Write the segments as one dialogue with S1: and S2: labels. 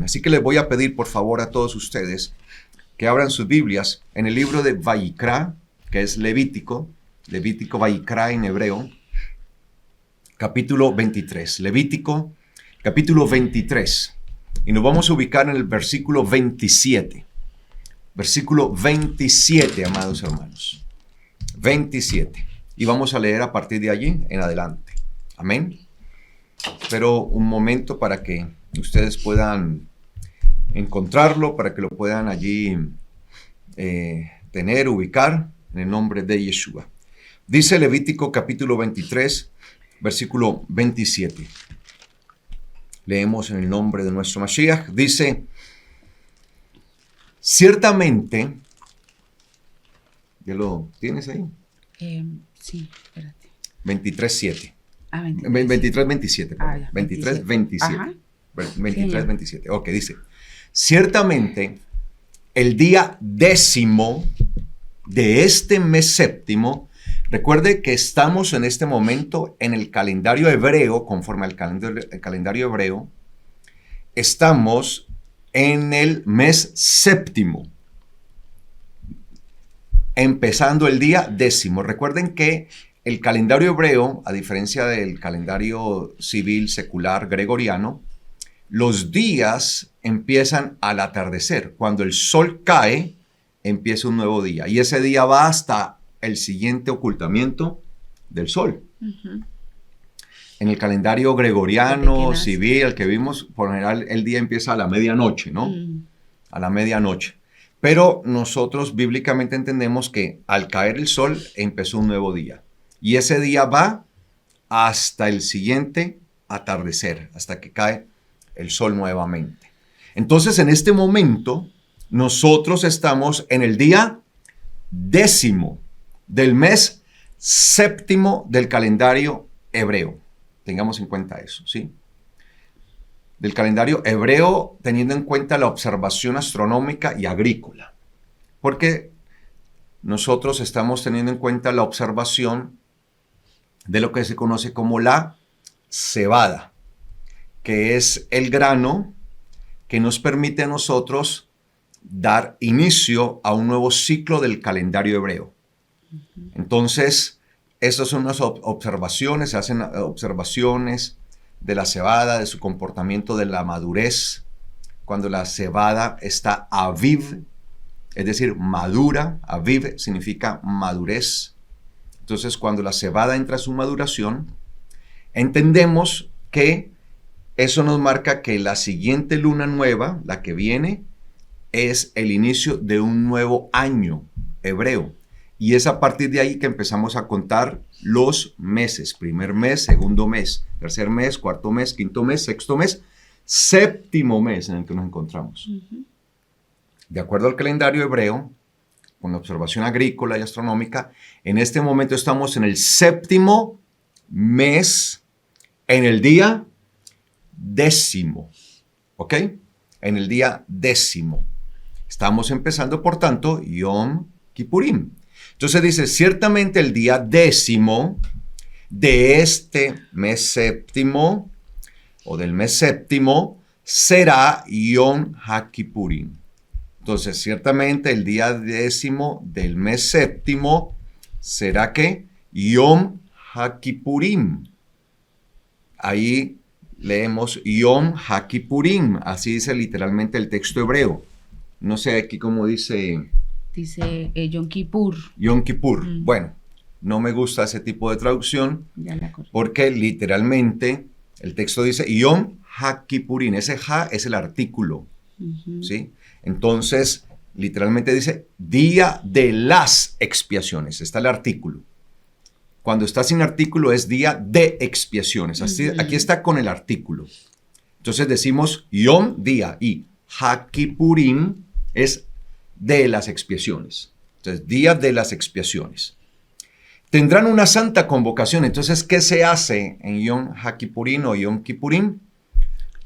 S1: Así que les voy a pedir, por favor, a todos ustedes que abran sus Biblias en el libro de Vayikra, que es Levítico Vayikra en hebreo, capítulo 23. Levítico, capítulo 23. Y nos vamos a ubicar en el versículo 27. Versículo 27, amados hermanos. 27. Y vamos a leer a partir de allí en adelante. Amén. Espero un momento para que ustedes puedan encontrarlo, para que lo puedan allí tener, ubicar, en el nombre de Yeshua. Dice Levítico capítulo 23, versículo 27. Leemos en el nombre de nuestro Mashiach. Dice, ciertamente, ¿ya lo tienes ahí?
S2: Sí, espérate.
S1: 23.7.
S2: 23.27.
S1: 23.27. 23.27. Ok, dice, ciertamente, el día 10º de este mes séptimo, recuerde que estamos en este momento en el calendario hebreo, conforme al calendario hebreo, estamos en el mes séptimo, empezando el día 10º. Recuerden que el calendario hebreo, a diferencia del calendario civil, secular, gregoriano, los días empiezan al atardecer. Cuando el sol cae, empieza un nuevo día. Y ese día va hasta el siguiente ocultamiento del sol. Uh-huh. En el calendario gregoriano, civil, el que vimos, por lo general el día empieza a la medianoche, ¿no? A la medianoche. Pero nosotros bíblicamente entendemos que al caer el sol empezó un nuevo día. Y ese día va hasta el siguiente atardecer, hasta que cae el sol nuevamente. Entonces, en este momento, nosotros estamos en el día 10º del mes séptimo del calendario hebreo. Tengamos en cuenta eso, ¿sí? Del calendario hebreo, teniendo en cuenta la observación astronómica y agrícola. Porque nosotros estamos teniendo en cuenta la observación de lo que se conoce como la cebada, que es el grano que nos permite a nosotros dar inicio a un nuevo ciclo del calendario hebreo. Entonces, estas son unas observaciones, se hacen observaciones de la cebada, de su comportamiento, de la madurez, cuando la cebada está aviv, es decir, madura. Aviv significa madurez. Entonces, cuando la cebada entra a su maduración, entendemos que eso nos marca que la siguiente luna nueva, la que viene, es el inicio de un nuevo año hebreo. Y es a partir de ahí que empezamos a contar los meses. Primer mes, segundo mes, tercer mes, cuarto mes, quinto mes, sexto mes, séptimo mes en el que nos encontramos. Uh-huh. De acuerdo al calendario hebreo, con la observación agrícola y astronómica, en este momento estamos en el séptimo mes, en el día 10º. ¿Ok? En el día 10º. Estamos empezando, por tanto, Yom Kippurim. Entonces dice, ciertamente el día 10º de este mes séptimo, o del mes séptimo, será Yom HaKippurim. Entonces, ciertamente el día 10º del mes séptimo será ¿qué? Yom HaKippurim. Ahí leemos Yom HaKippurim, así dice literalmente el texto hebreo. No sé aquí cómo dice...
S2: Dice Yom Kippur.
S1: Yom Kippur. Bueno, no me gusta ese tipo de traducción porque literalmente el texto dice Yom HaKippurim. Ese ha es el artículo, ¿sí? Entonces, literalmente dice día de las expiaciones. Está el artículo. Cuando está sin artículo es día de expiaciones. Así, aquí está con el artículo. Entonces decimos Yom, día, y HaKippurim es de las expiaciones. Entonces, día de las expiaciones. Tendrán una santa convocación. Entonces, ¿qué se hace en Yom HaKippurim o Yom Kippurim?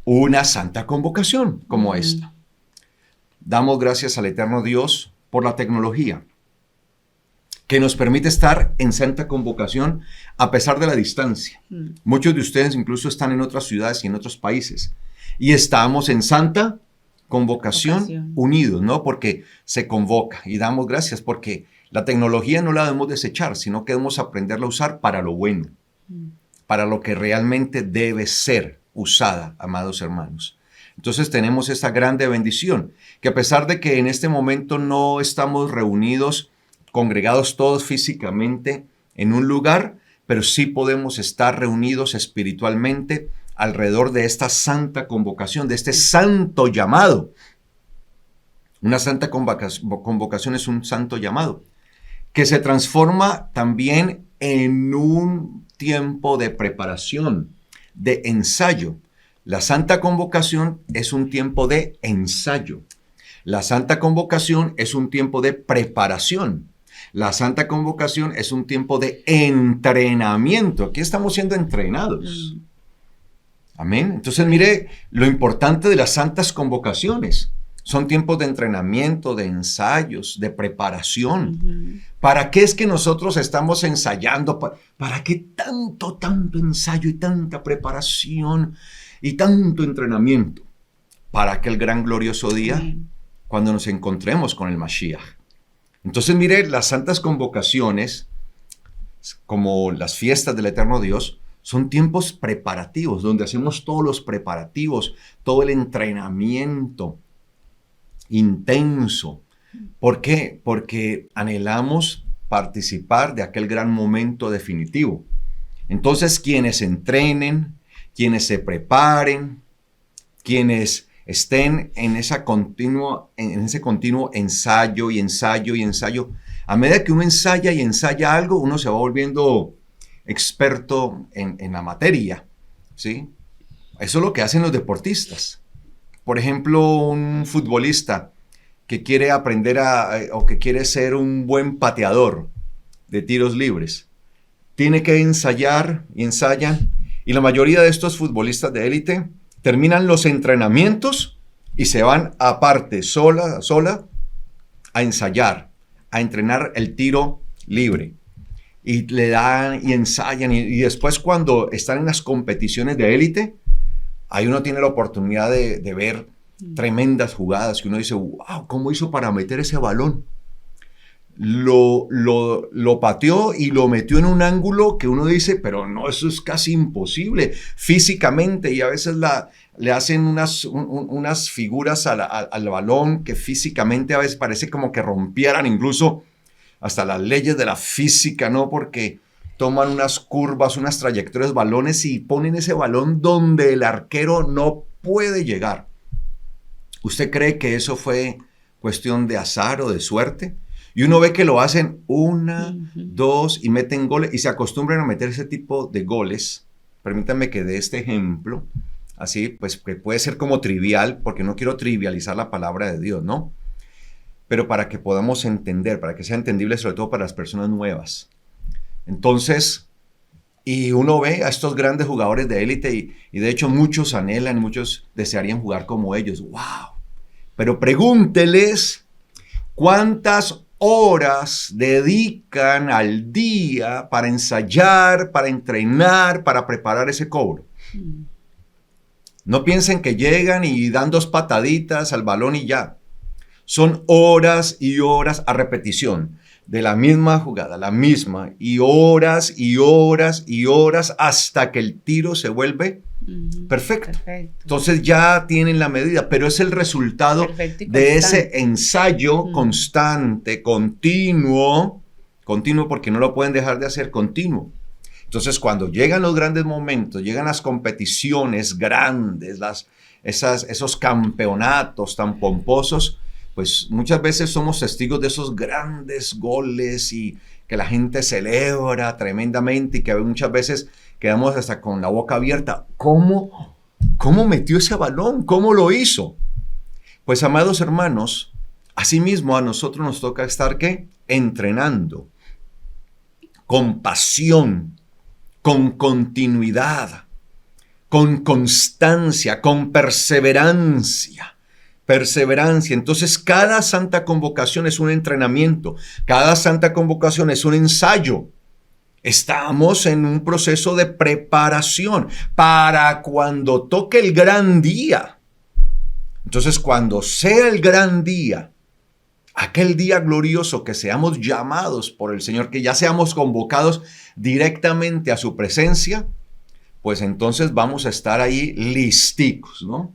S1: Una santa convocación como esta. Damos gracias al eterno Dios por la tecnología que nos permite estar en santa convocación a pesar de la distancia. Muchos de ustedes incluso están en otras ciudades y en otros países. Y estamos en santa convocación unidos, ¿no? Porque se convoca y damos gracias porque la tecnología no la debemos desechar, sino que debemos aprenderla a usar para lo bueno, para lo que realmente debe ser usada, amados hermanos. Entonces tenemos esta grande bendición, que a pesar de que en este momento no estamos reunidos, congregados todos físicamente en un lugar, pero sí podemos estar reunidos espiritualmente alrededor de esta santa convocación, de este santo llamado. Una santa convocación es un santo llamado, que se transforma también en un tiempo de preparación, de ensayo. La santa convocación es un tiempo de ensayo. La santa convocación es un tiempo de preparación. La santa convocación es un tiempo de entrenamiento. Aquí estamos siendo entrenados. Amén. Entonces, mire lo importante de las santas convocaciones. Son tiempos de entrenamiento, de ensayos, de preparación. ¿Para qué es que nosotros estamos ensayando? ¿Para qué tanto ensayo y tanta preparación y tanto entrenamiento? Para aquel gran glorioso día cuando nos encontremos con el Mashiach. Entonces, mire, las santas convocaciones, como las fiestas del Eterno Dios, son tiempos preparativos, donde hacemos todos los preparativos, todo el entrenamiento intenso. ¿Por qué? Porque anhelamos participar de aquel gran momento definitivo. Entonces, quienes entrenen, quienes se preparen, quienes estén en ese continuo ensayo y ensayo y ensayo, a medida que uno ensaya y ensaya algo, uno se va volviendo experto en la materia, ¿sí? Eso es lo que hacen los deportistas. Por ejemplo, un futbolista que quiere aprender o que quiere ser un buen pateador de tiros libres, tiene que ensayar y ensayan, y la mayoría de estos futbolistas de élite terminan los entrenamientos y se van aparte, sola, a ensayar, a entrenar el tiro libre. Y le dan y ensayan, y después cuando están en las competiciones de élite, ahí uno tiene la oportunidad de ver tremendas jugadas que uno dice, wow, ¿cómo hizo para meter ese balón? Lo pateó y lo metió en un ángulo que uno dice, pero no, eso es casi imposible físicamente, y a veces le hacen unas figuras al balón que físicamente a veces parece como que rompieran incluso hasta las leyes de la física, ¿no? Porque toman unas curvas, unas trayectorias, balones y ponen ese balón donde el arquero no puede llegar. ¿Usted cree que eso fue cuestión de azar o de suerte? Y uno ve que lo hacen una, dos y meten goles y se acostumbran a meter ese tipo de goles. Permítanme que dé este ejemplo, así pues que puede ser como trivial, porque no quiero trivializar la palabra de Dios, ¿no? Pero para que podamos entender, para que sea entendible sobre todo para las personas nuevas. Entonces, y uno ve a estos grandes jugadores de élite y de hecho muchos anhelan, muchos desearían jugar como ellos. ¡Wow! Pero pregúnteles cuántas horas dedican al día para ensayar, para entrenar, para preparar ese cobro. No piensen que llegan y dan 2 pataditas al balón y ya. Son horas y horas a repetición de la misma jugada, la misma, y horas y horas y horas hasta que el tiro se vuelve perfecto. Entonces ya tienen la medida, pero es el resultado de ese ensayo constante, continuo porque no lo pueden dejar de hacer, continuo. Entonces cuando llegan los grandes momentos, llegan las competiciones grandes, esos campeonatos tan pomposos, pues muchas veces somos testigos de esos grandes goles y que la gente celebra tremendamente y que muchas veces quedamos hasta con la boca abierta. ¿Cómo metió ese balón? ¿Cómo lo hizo? Pues, amados hermanos, asimismo a nosotros nos toca estar, ¿qué? Entrenando con pasión, con continuidad, con constancia, con perseverancia. Entonces, cada santa convocación es un entrenamiento, cada santa convocación es un ensayo. Estamos en un proceso de preparación para cuando toque el gran día. Entonces, cuando sea el gran día, aquel día glorioso que seamos llamados por el Señor, que ya seamos convocados directamente a su presencia, pues entonces vamos a estar ahí listicos, ¿no?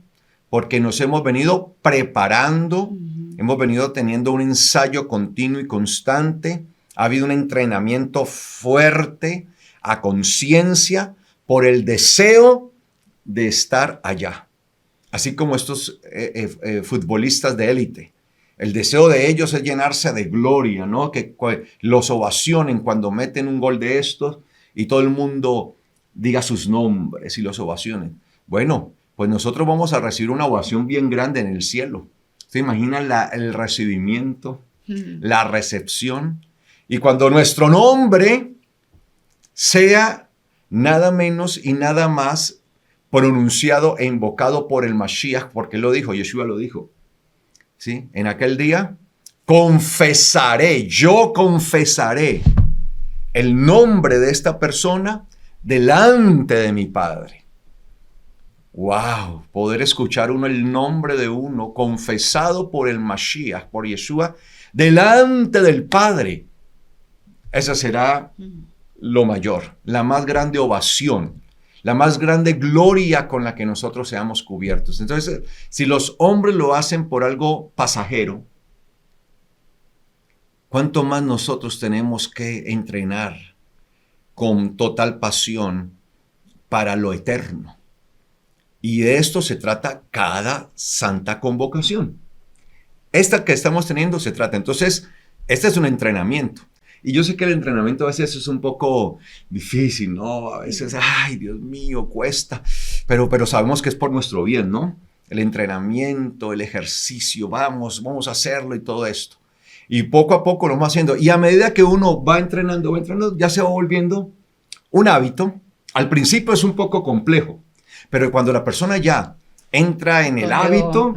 S1: Porque nos hemos venido preparando, hemos venido teniendo un ensayo continuo y constante, ha habido un entrenamiento fuerte a conciencia por el deseo de estar allá. Así como estos futbolistas de élite. El deseo de ellos es llenarse de gloria, ¿no? Que los ovacionen cuando meten un gol de estos y todo el mundo diga sus nombres y los ovacionen. Bueno, pues nosotros vamos a recibir una ovación bien grande en el cielo. ¿Se imaginan el recibimiento, la recepción? Y cuando nuestro nombre sea nada menos y nada más pronunciado e invocado por el Mashiach, porque lo dijo, Yeshua lo dijo, ¿sí? En aquel día yo confesaré el nombre de esta persona delante de mi Padre. ¡Wow! Poder escuchar uno el nombre de uno confesado por el Mashiach, por Yeshua, delante del Padre. Esa será lo mayor, la más grande ovación, la más grande gloria con la que nosotros seamos cubiertos. Entonces, si los hombres lo hacen por algo pasajero, ¿cuánto más nosotros tenemos que entrenar con total pasión para lo eterno? Y de esto se trata cada santa convocación. Esta que estamos teniendo se trata. Entonces, este es un entrenamiento. Y yo sé que el entrenamiento a veces es un poco difícil, ¿no? A veces, ay, Dios mío, cuesta. Pero sabemos que es por nuestro bien, ¿no? El entrenamiento, el ejercicio, vamos a hacerlo y todo esto. Y poco a poco lo vamos haciendo. Y a medida que uno va entrenando, ya se va volviendo un hábito. Al principio es un poco complejo, pero cuando la persona ya entra en el hábito,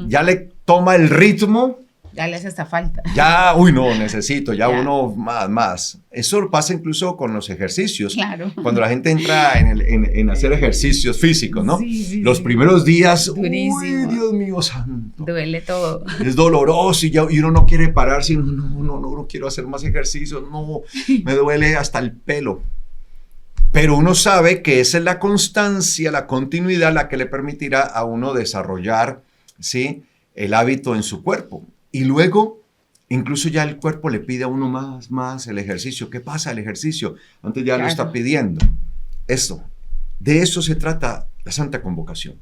S1: ya le toma el ritmo.
S2: Ya le hace hasta falta.
S1: Ya, necesito, ya uno más. Eso pasa incluso con los ejercicios.
S2: Claro.
S1: Cuando la gente entra en hacer ejercicios físicos, ¿no?
S2: Sí,
S1: los primeros días,
S2: durísimo.
S1: Uy, Dios mío santo.
S2: Duele todo.
S1: Es doloroso y uno no quiere pararse, no quiero hacer más ejercicios, no, me duele hasta el pelo. Pero uno sabe que esa es la constancia, la continuidad, la que le permitirá a uno desarrollar, ¿sí?, el hábito en su cuerpo. Y luego, incluso ya el cuerpo le pide a uno más el ejercicio. ¿Qué pasa el ejercicio? Antes ya lo está pidiendo. De eso se trata la Santa Convocación.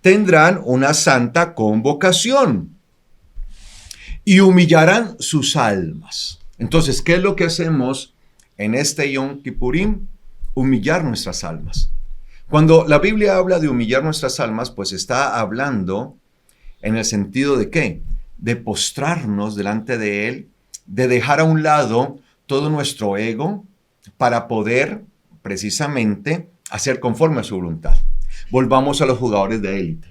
S1: Tendrán una Santa Convocación y humillarán sus almas. Entonces, ¿qué es lo que hacemos en este Yom Kippurim? Humillar nuestras almas. Cuando la Biblia habla de humillar nuestras almas, pues está hablando en el sentido de ¿qué? De postrarnos delante de Él, de dejar a un lado todo nuestro ego para poder precisamente hacer conforme a su voluntad. Volvamos a los jugadores de élite.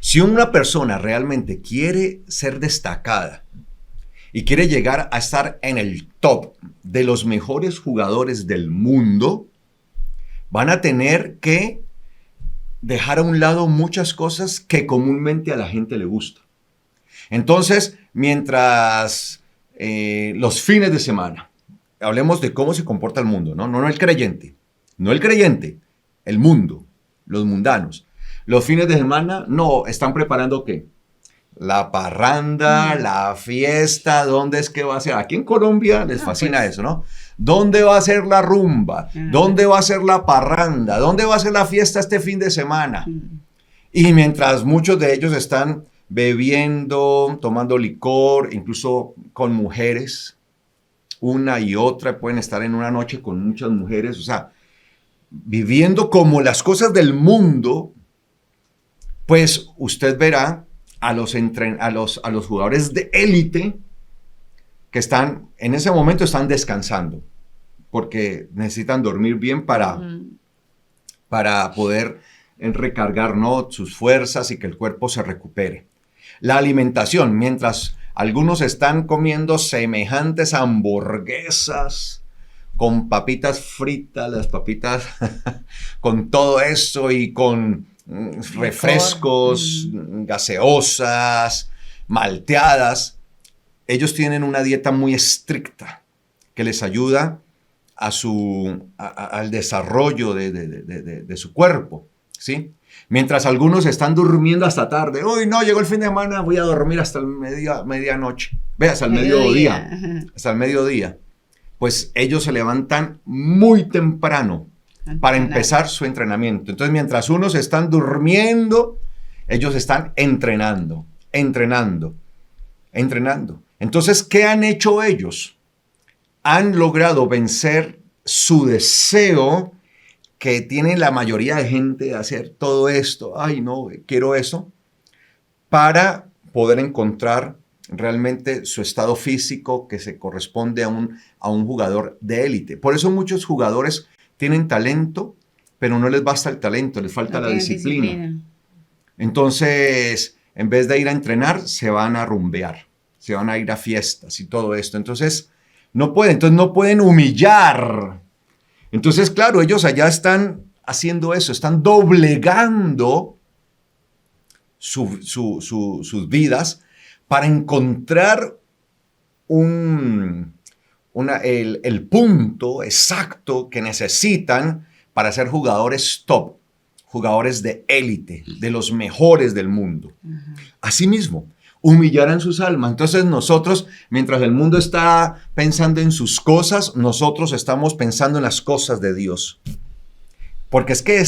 S1: Si una persona realmente quiere ser destacada y quiere llegar a estar en el top de los mejores jugadores del mundo, van a tener que dejar a un lado muchas cosas que comúnmente a la gente le gusta. Entonces, mientras los fines de semana, hablemos de cómo se comporta el mundo, no el creyente, el mundo, los mundanos. Los fines de semana, están preparando ¿qué? La parranda, la fiesta, ¿dónde es que va a ser? Aquí en Colombia les fascina eso, ¿no? ¿Dónde va a ser la rumba? ¿Dónde va a ser la parranda? ¿Dónde va a ser la fiesta este fin de semana? Y mientras muchos de ellos están bebiendo, tomando licor, incluso con mujeres, una y otra, pueden estar en una noche con muchas mujeres, o sea, viviendo como las cosas del mundo, pues usted verá a los jugadores de élite que están, en ese momento están descansando, porque necesitan dormir bien para poder recargar, ¿no?, sus fuerzas y que el cuerpo se recupere. La alimentación, mientras algunos están comiendo semejantes hamburguesas con papitas fritas, las papitas con todo eso y con refrescos, gaseosas, malteadas. Ellos tienen una dieta muy estricta que les ayuda al desarrollo de su cuerpo, ¿sí? Mientras algunos están durmiendo hasta tarde. Uy, no, llegó el fin de semana, voy a dormir hasta el medianoche. Ve, hasta el mediodía. Hasta el mediodía. Pues ellos se levantan muy temprano para empezar su entrenamiento. Entonces, mientras unos están durmiendo, ellos están entrenando. Entonces, ¿qué han hecho ellos? Han logrado vencer su deseo que tiene la mayoría de gente de hacer todo esto. Ay, no, quiero eso. Para poder encontrar realmente su estado físico que se corresponde a un jugador de élite. Por eso muchos jugadores tienen talento, pero no les basta el talento, les falta la disciplina. Entonces, en vez de ir a entrenar, se van a rumbear, se van a ir a fiestas y todo esto. Entonces, no pueden humillar. Entonces, claro, ellos allá están haciendo eso, están doblegando sus vidas para encontrar el punto exacto que necesitan para ser jugadores top, jugadores de élite, de los mejores del mundo. Asimismo, humillarán sus almas. Entonces nosotros, mientras el mundo está pensando en sus cosas, nosotros estamos pensando en las cosas de Dios. Porque es que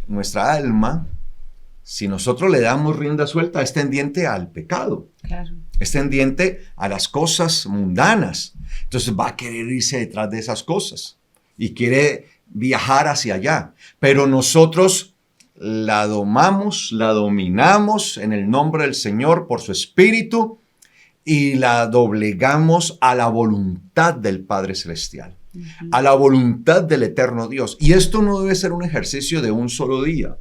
S1: nuestra alma, si nosotros le damos rienda suelta, es tendiente al pecado. Claro. Es tendiente a las cosas mundanas. Entonces va a querer irse detrás de esas cosas y quiere viajar hacia allá. Pero nosotros la domamos, la dominamos en el nombre del Señor por su Espíritu y la doblegamos a la voluntad del Padre Celestial, a la voluntad del eterno Dios. Y esto no debe ser un ejercicio de un solo día,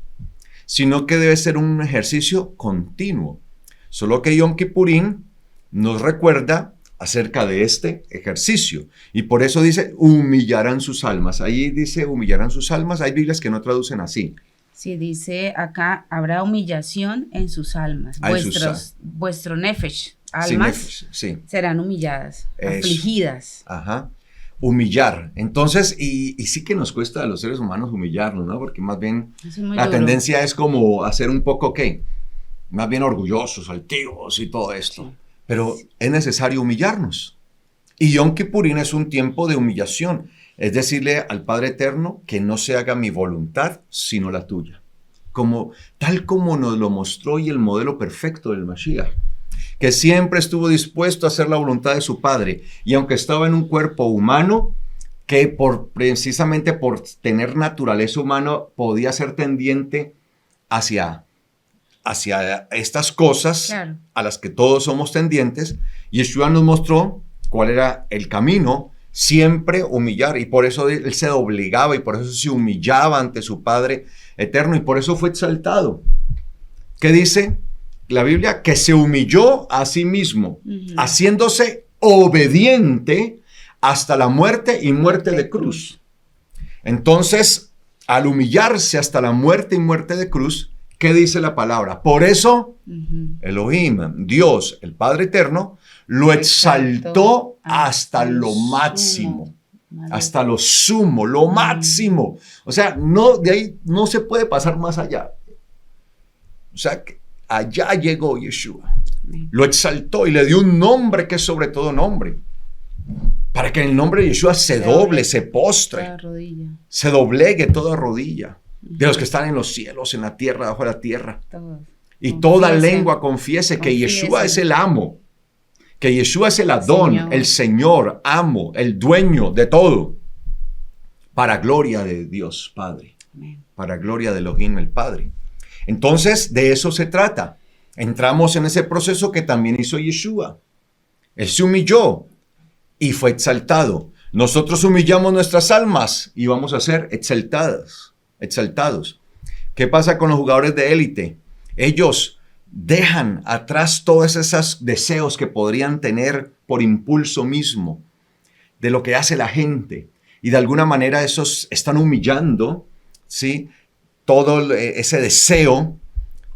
S1: sino que debe ser un ejercicio continuo. Solo que Yom Kippurín nos recuerda acerca de este ejercicio. Y por eso dice, humillarán sus almas. Ahí dice, humillarán sus almas. Hay Biblias que no traducen así.
S2: Sí, dice acá, habrá humillación en sus almas. Vuestro nefesh, almas, sí, serán humilladas, afligidas.
S1: Ajá. Humillar. Entonces, y sí que nos cuesta a los seres humanos humillarnos, ¿no? Porque más bien la tendencia es como hacer un poco, ¿qué? Más bien orgullosos, altivos y todo esto. Sí. Pero es necesario humillarnos. Y Yom Kippurín es un tiempo de humillación. Es decirle al Padre Eterno que no se haga mi voluntad, sino la tuya. Tal como nos lo mostró y el modelo perfecto del Mashiach, que siempre estuvo dispuesto a hacer la voluntad de su Padre. Y aunque estaba en un cuerpo humano, que precisamente por tener naturaleza humana podía ser tendiente hacia estas cosas, claro, a las que todos somos tendientes, Yeshua nos mostró cuál era el camino, siempre humillar, y por eso él se doblegaba, y por eso se humillaba ante su Padre Eterno, y por eso fue exaltado. ¿Qué dice la Biblia? Que se humilló a sí mismo, haciéndose obediente hasta la muerte y muerte de cruz. Entonces, al humillarse hasta la muerte y muerte de cruz, ¿qué dice la palabra? Por eso, Elohim, Dios, el Padre Eterno, lo exaltó hasta lo máximo, hasta lo sumo, lo máximo. O sea, de ahí no se puede pasar más allá. O sea, que allá llegó Yeshua, lo exaltó y le dio un nombre que es sobre todo nombre, para que en el nombre de Yeshua se doble, se postre, se doblegue toda rodilla, de los que están en los cielos, en la tierra, bajo la tierra. Y toda lengua confiese que Yeshua es el amo, que Yeshua es el Adón, el Señor, amo, el dueño de todo, para gloria de Dios Padre, para gloria de Elohim el Padre. Entonces, de eso se trata. Entramos en ese proceso que también hizo Yeshua. Él se humilló y fue exaltado. Nosotros humillamos nuestras almas y vamos a ser exaltados. ¿Qué pasa con los jugadores de élite? Ellos dejan atrás todos esos deseos que podrían tener por impulso mismo de lo que hace la gente, y de alguna manera esos están humillando, ¿sí?, todo ese deseo.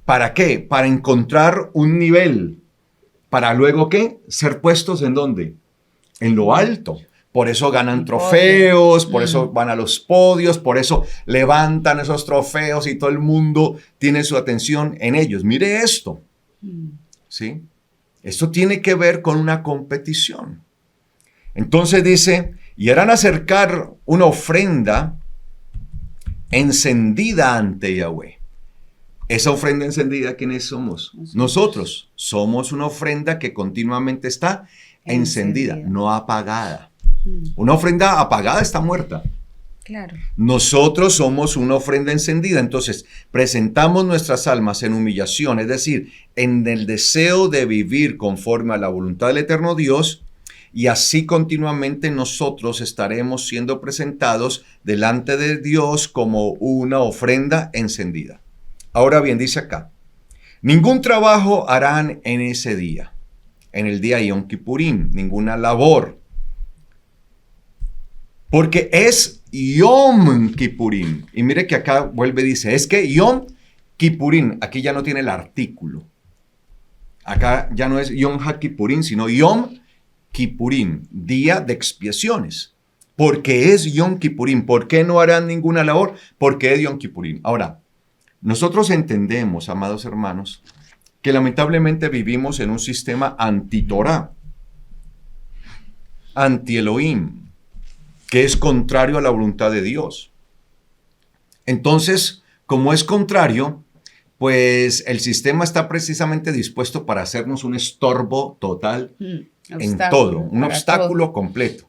S1: ¿Para qué? Para encontrar un nivel. ¿Para luego qué? Ser puestos ¿en dónde? En lo alto. Por eso ganan trofeos, por eso van a los podios, por eso levantan esos trofeos y todo el mundo tiene su atención en ellos. Mire esto, ¿sí? Esto tiene que ver con una competición. Entonces dice, y harán acercar una ofrenda encendida ante Yahweh. Esa ofrenda encendida, ¿quiénes somos? Nosotros. Somos una ofrenda que continuamente está encendida, no apagada. Una ofrenda apagada está muerta.
S2: Claro.
S1: Nosotros somos una ofrenda encendida. Entonces, presentamos nuestras almas en humillación, es decir, en el deseo de vivir conforme a la voluntad del eterno Dios, y así continuamente nosotros estaremos siendo presentados delante de Dios como una ofrenda encendida. Ahora bien, dice acá, ningún trabajo harán en ese día, en el día Yom Kippurim, ninguna labor. Porque es Yom Kippurim. Y mire que acá vuelve y dice, es que Yom Kippurim, aquí ya no tiene el artículo. Acá ya no es Yom HaKippurim, sino Yom Kippurim, día de expiaciones. Porque es Yom Kippurim. ¿Por qué no harán ninguna labor? Porque es Yom Kippurim. Ahora, nosotros entendemos, amados hermanos, que lamentablemente vivimos en un sistema anti-Torah, anti-Elohim, que es contrario a la voluntad de Dios. Entonces, como es contrario, pues el sistema está precisamente dispuesto para hacernos un estorbo total en todo, un obstáculo completo.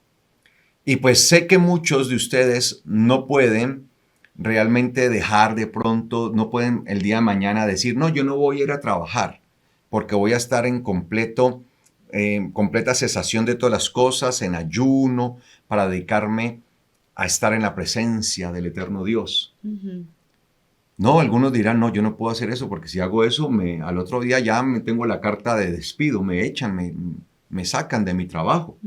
S1: Y pues sé que muchos de ustedes no pueden realmente dejar de pronto, no pueden el día de mañana decir, no, yo no voy a ir a trabajar porque voy a estar en completa cesación de todas las cosas, en ayuno, para dedicarme a estar en la presencia del eterno Dios. No, algunos dirán, no, yo no puedo hacer eso porque si hago eso, al otro día ya me tengo la carta de despido, me echan, me sacan de mi trabajo.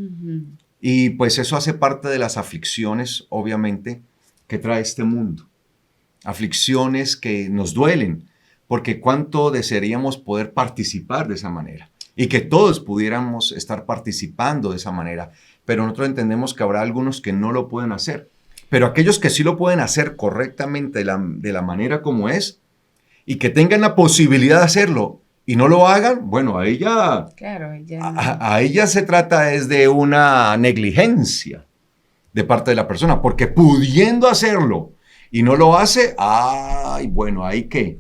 S1: Y pues eso hace parte de las aflicciones, obviamente, que trae este mundo. Aflicciones que nos duelen, porque cuánto desearíamos poder participar de esa manera y que todos pudiéramos estar participando de esa manera, pero nosotros entendemos que habrá algunos que no lo pueden hacer, pero aquellos que sí lo pueden hacer correctamente de la manera como es y que tengan la posibilidad de hacerlo y no lo hagan, bueno, a ella se trata es de una negligencia de parte de la persona, porque pudiendo hacerlo y no lo hace, ay, bueno, ¿ahí qué?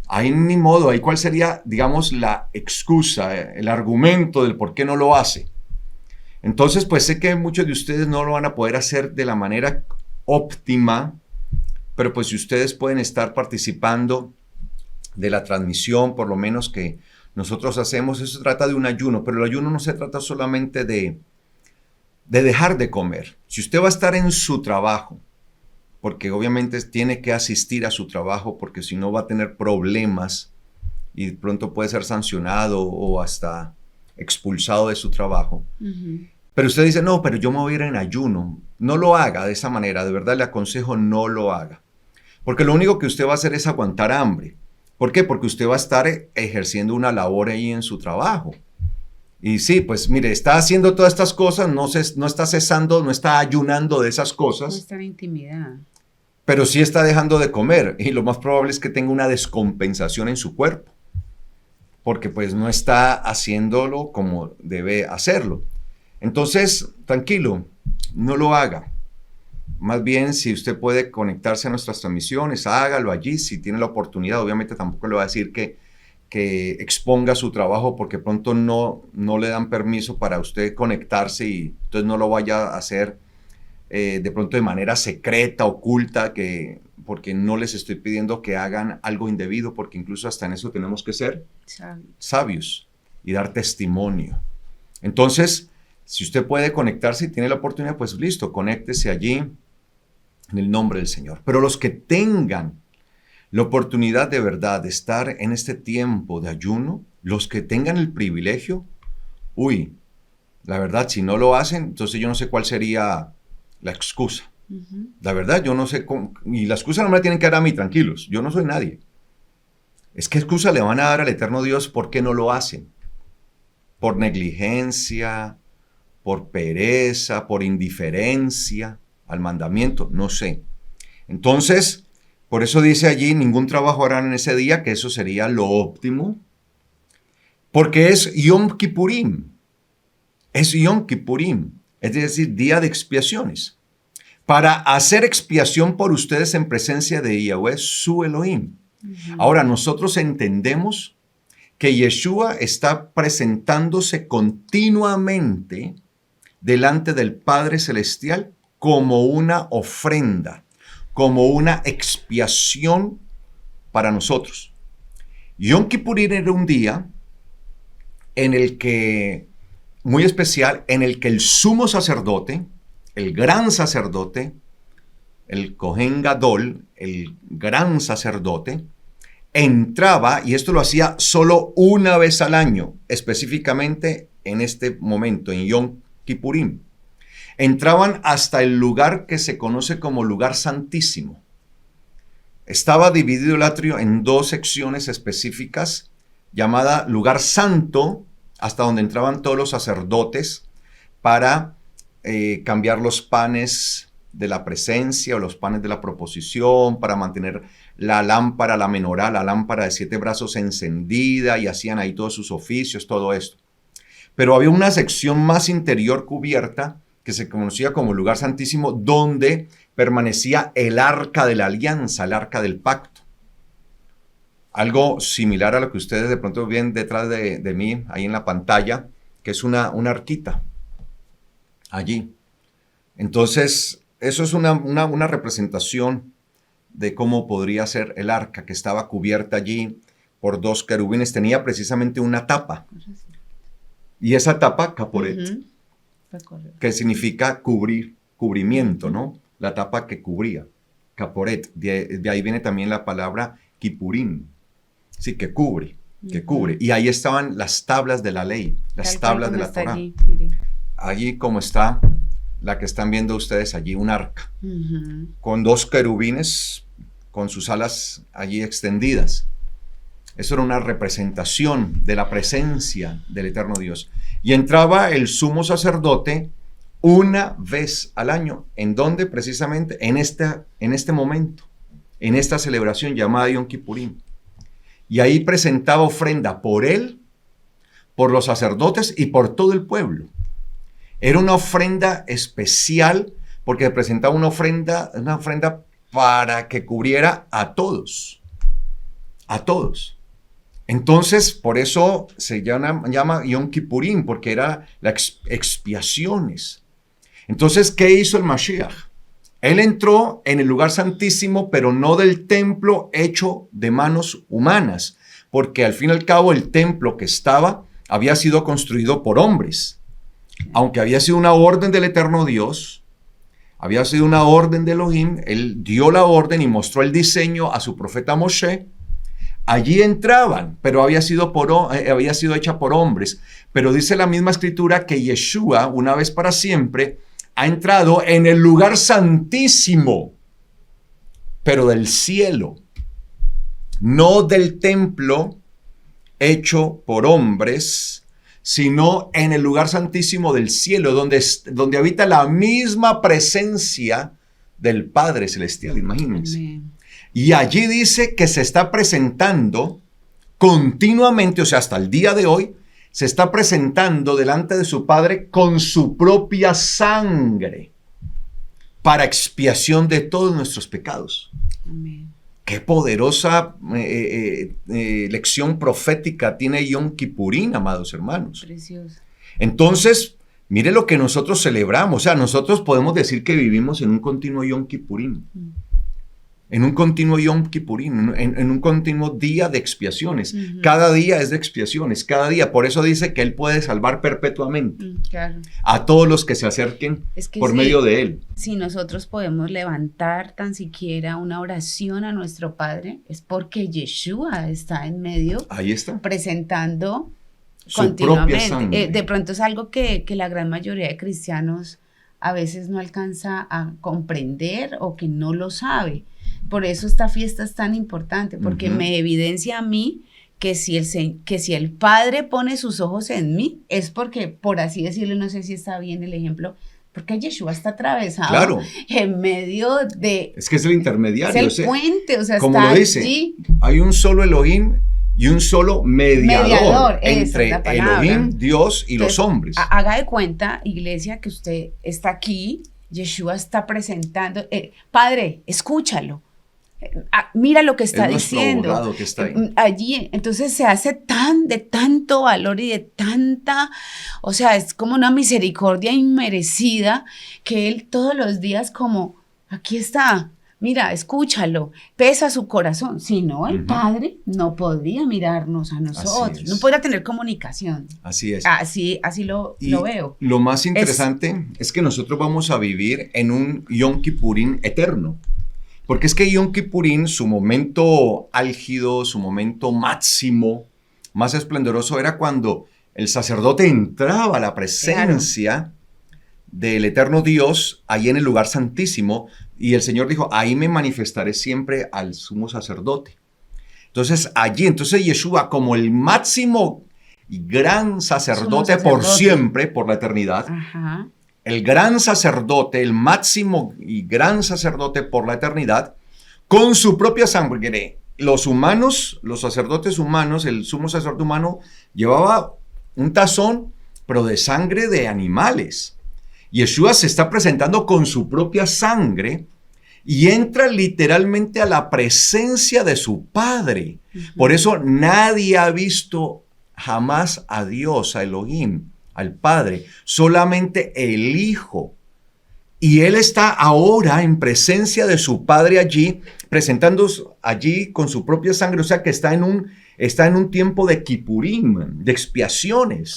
S1: Ahí ni modo, ahí cuál sería, digamos, la excusa, el argumento del por qué no lo hace. Entonces, pues sé que muchos de ustedes no lo van a poder hacer de la manera óptima, pero pues si ustedes pueden estar participando de la transmisión, por lo menos que nosotros hacemos, eso se trata de un ayuno, pero el ayuno no se trata solamente de dejar de comer. Si usted va a estar en su trabajo, porque obviamente tiene que asistir a su trabajo, porque si no va a tener problemas y pronto puede ser sancionado o hasta expulsado de su trabajo. Pero usted dice, no, pero yo me voy a ir en ayuno. No lo haga de esa manera, de verdad le aconsejo no lo haga. Porque lo único que usted va a hacer es aguantar hambre. ¿Por qué? Porque usted va a estar ejerciendo una labor ahí en su trabajo. Y sí, pues mire, está haciendo todas estas cosas, no está cesando, no está ayunando de esas cosas.
S2: No está en intimidad.
S1: Pero sí está dejando de comer y lo más probable es que tenga una descompensación en su cuerpo, porque pues no está haciéndolo como debe hacerlo. Entonces, tranquilo, no lo haga. Más bien, si usted puede conectarse a nuestras transmisiones, hágalo allí, si tiene la oportunidad. Obviamente tampoco le va a decir que exponga su trabajo porque pronto no le dan permiso para usted conectarse y entonces no lo vaya a hacer de pronto de manera secreta, oculta, porque no les estoy pidiendo que hagan algo indebido, porque incluso hasta en eso tenemos que ser sabios y dar testimonio. Entonces, si usted puede conectarse y tiene la oportunidad, pues listo, conéctese allí en el nombre del Señor. Pero los que tengan la oportunidad de verdad de estar en este tiempo de ayuno, los que tengan el privilegio, la verdad, si no lo hacen, entonces yo no sé cuál sería la excusa. La verdad, yo no sé cómo, y la excusa no me la tienen que dar a mí, tranquilos, yo no soy nadie. Es que excusa le van a dar al eterno Dios por qué no lo hacen. Por negligencia, por pereza, por indiferencia al mandamiento, no sé. Entonces, por eso dice allí, ningún trabajo harán en ese día, que eso sería lo óptimo, porque es Yom Kippurim. Es Yom Kippurim, es decir, día de expiaciones. Para hacer expiación por ustedes en presencia de Yahweh, su Elohim. Ahora, nosotros entendemos que Yeshua está presentándose continuamente delante del Padre Celestial como una ofrenda, como una expiación para nosotros. Yom Kippurim era un día en el que, muy especial, en el que el sumo sacerdote, el gran sacerdote, el Kohen Gadol, el gran sacerdote, entraba, y esto lo hacía solo una vez al año, específicamente en este momento, en Yom Kippurim. Entraban hasta el lugar que se conoce como lugar santísimo. Estaba dividido el atrio en dos secciones específicas, llamada lugar santo, hasta donde entraban todos los sacerdotes para cambiar los panes de la presencia o los panes de la proposición, para mantener la lámpara, la menorá, la lámpara de 7 brazos encendida, y hacían ahí todos sus oficios, todo esto. Pero había una sección más interior cubierta que se conocía como lugar santísimo, donde permanecía el arca de la alianza, el arca del pacto. Algo similar a lo que ustedes de pronto ven detrás de mí, ahí en la pantalla, que es una arquita, allí. Entonces, eso es una representación de cómo podría ser el arca, que estaba cubierta allí por 2 querubines. Tenía precisamente una tapa. Y esa tapa, caporet, que significa cubrir, cubrimiento, ¿no? La tapa que cubría, caporet. De ahí viene también la palabra kippurim. Sí, que cubre, que cubre. Y ahí estaban las tablas de la ley, las tablas de la Torá. Allí como está la que están viendo ustedes allí, un arca, con 2 querubines, con sus alas allí extendidas. Eso era una representación de la presencia del eterno Dios. Y entraba el sumo sacerdote una vez al año. ¿En dónde? Precisamente en este momento, en esta celebración llamada Yom Kippurim. Y ahí presentaba ofrenda por él, por los sacerdotes y por todo el pueblo. Era una ofrenda especial porque presentaba una ofrenda para que cubriera a todos. A todos. Entonces, por eso se llama Yom Kippurim, porque era las expiaciones. Entonces, ¿qué hizo el Mashiach? Él entró en el lugar santísimo, pero no del templo hecho de manos humanas, porque al fin y al cabo el templo que estaba había sido construido por hombres. Aunque había sido una orden del eterno Dios, había sido una orden de Elohim, él dio la orden y mostró el diseño a su profeta Moshe. Allí entraban, pero había sido hecha por hombres. Pero dice la misma escritura que Yeshua, una vez para siempre, ha entrado en el lugar santísimo, pero del cielo, no del templo hecho por hombres, sino en el lugar santísimo del cielo, donde habita la misma presencia del Padre Celestial, imagínense. Amén. Y allí dice que se está presentando continuamente, o sea, hasta el día de hoy, se está presentando delante de su Padre con su propia sangre para expiación de todos nuestros pecados. Amén. Qué poderosa lección profética tiene Yom Kippurim, amados hermanos. Precioso. Entonces, mire lo que nosotros celebramos. O sea, nosotros podemos decir que vivimos en un continuo Yom Kippurim. En un continuo Yom Kippurim, en un continuo día de expiaciones. Cada día es de expiaciones, cada día. Por eso dice que Él puede salvar perpetuamente claro. A todos los que se acerquen por medio de Él.
S2: Si nosotros podemos levantar tan siquiera una oración a nuestro Padre, es porque Yeshua está en medio.
S1: Ahí está.
S2: Presentando
S1: su continuamente. Propia sangre.
S2: De pronto es algo que la gran mayoría de cristianos a veces no alcanza a comprender o que no lo sabe. Por eso esta fiesta es tan importante, porque me evidencia a mí que si el Padre pone sus ojos en mí, es porque, por así decirlo, no sé si está bien el ejemplo, porque Yeshua está atravesado en medio de...
S1: Es que es el intermediario.
S2: Es el puente, o sea,
S1: como
S2: está
S1: lo dice,
S2: allí.
S1: Hay un solo Elohim y un solo mediador entre Elohim, Dios y los hombres.
S2: Haga de cuenta, iglesia, que usted está aquí, Yeshua está presentando, Padre, escúchalo. Mira lo que está diciendo
S1: que está ahí.
S2: Allí, entonces se hace de tanto valor y de tanta, o sea, es como una misericordia inmerecida que él todos los días como, aquí está, mira, escúchalo, pesa su corazón. Si no, el Padre no podría mirarnos a nosotros, no podría tener comunicación.
S1: Así es.
S2: Así lo veo.
S1: Lo más interesante es que nosotros vamos a vivir en un Yom Kippurín eterno. Porque es que Yom Kippurín, su momento álgido, su momento máximo, más esplendoroso, era cuando el sacerdote entraba a la presencia del eterno Dios, ahí en el lugar santísimo, y el Señor dijo, ahí me manifestaré siempre al sumo sacerdote. Entonces, Yeshua, como el máximo y gran sacerdote por siempre, por la eternidad, el gran sacerdote, el máximo y gran sacerdote por la eternidad, con su propia sangre. Los humanos, los sacerdotes humanos, el sumo sacerdote humano, llevaba un tazón, pero de sangre de animales. Yeshua se está presentando con su propia sangre y entra literalmente a la presencia de su Padre. Por eso nadie ha visto jamás a Dios, a Elohim, al Padre, solamente el Hijo. Y Él está ahora en presencia de su Padre allí, presentándose allí con su propia sangre, o sea que está en un tiempo de Kippurim, de expiaciones.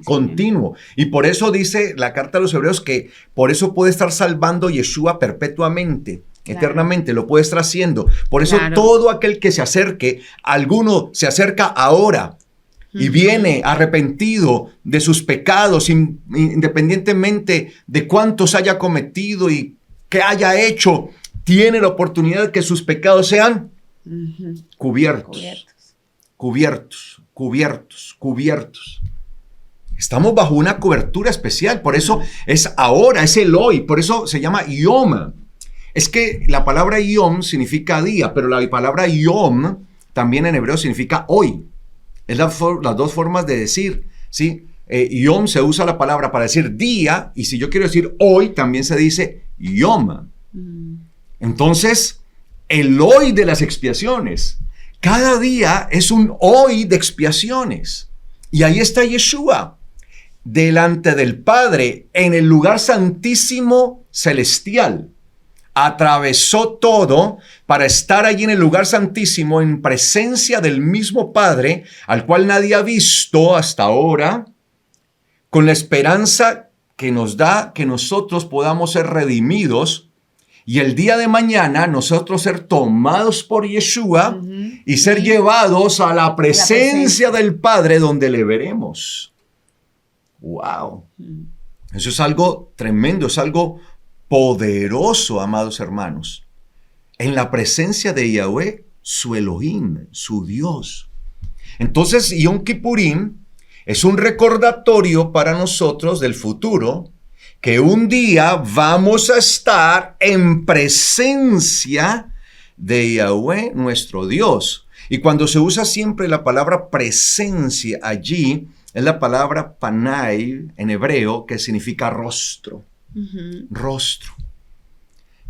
S1: Continuo. Y por eso dice la carta a los Hebreos que por eso puede estar salvando Yeshua perpetuamente, eternamente, lo puede estar haciendo. Por eso todo aquel que se acerque, alguno se acerca ahora, y viene arrepentido de sus pecados, independientemente de cuántos haya cometido y qué haya hecho, tiene la oportunidad de que sus pecados sean cubiertos. Estamos bajo una cobertura especial, por eso es ahora, es el hoy, por eso se llama Yom. Es que la palabra Yom significa día, pero la palabra Yom también en hebreo significa hoy. Es las dos formas de decir, ¿sí? Yom se usa la palabra para decir día, y si yo quiero decir hoy, también se dice Yom. Entonces, el hoy de las expiaciones. Cada día es un hoy de expiaciones. Y ahí está Yeshua, delante del Padre, en el lugar santísimo celestial. Atravesó todo para estar allí en el lugar santísimo en presencia del mismo Padre, al cual nadie ha visto hasta ahora, con la esperanza que nos da que nosotros podamos ser redimidos y el día de mañana nosotros ser tomados por Yeshua y ser llevados a la presencia del Padre donde le veremos. ¡Wow! Eso es algo tremendo, es algo poderoso, amados hermanos, en la presencia de Yahweh, su Elohim, su Dios. Entonces, Yom Kippurim es un recordatorio para nosotros del futuro, que un día vamos a estar en presencia de Yahweh, nuestro Dios. Y cuando se usa siempre la palabra presencia allí, es la palabra panai en hebreo, que significa rostro. Rostro.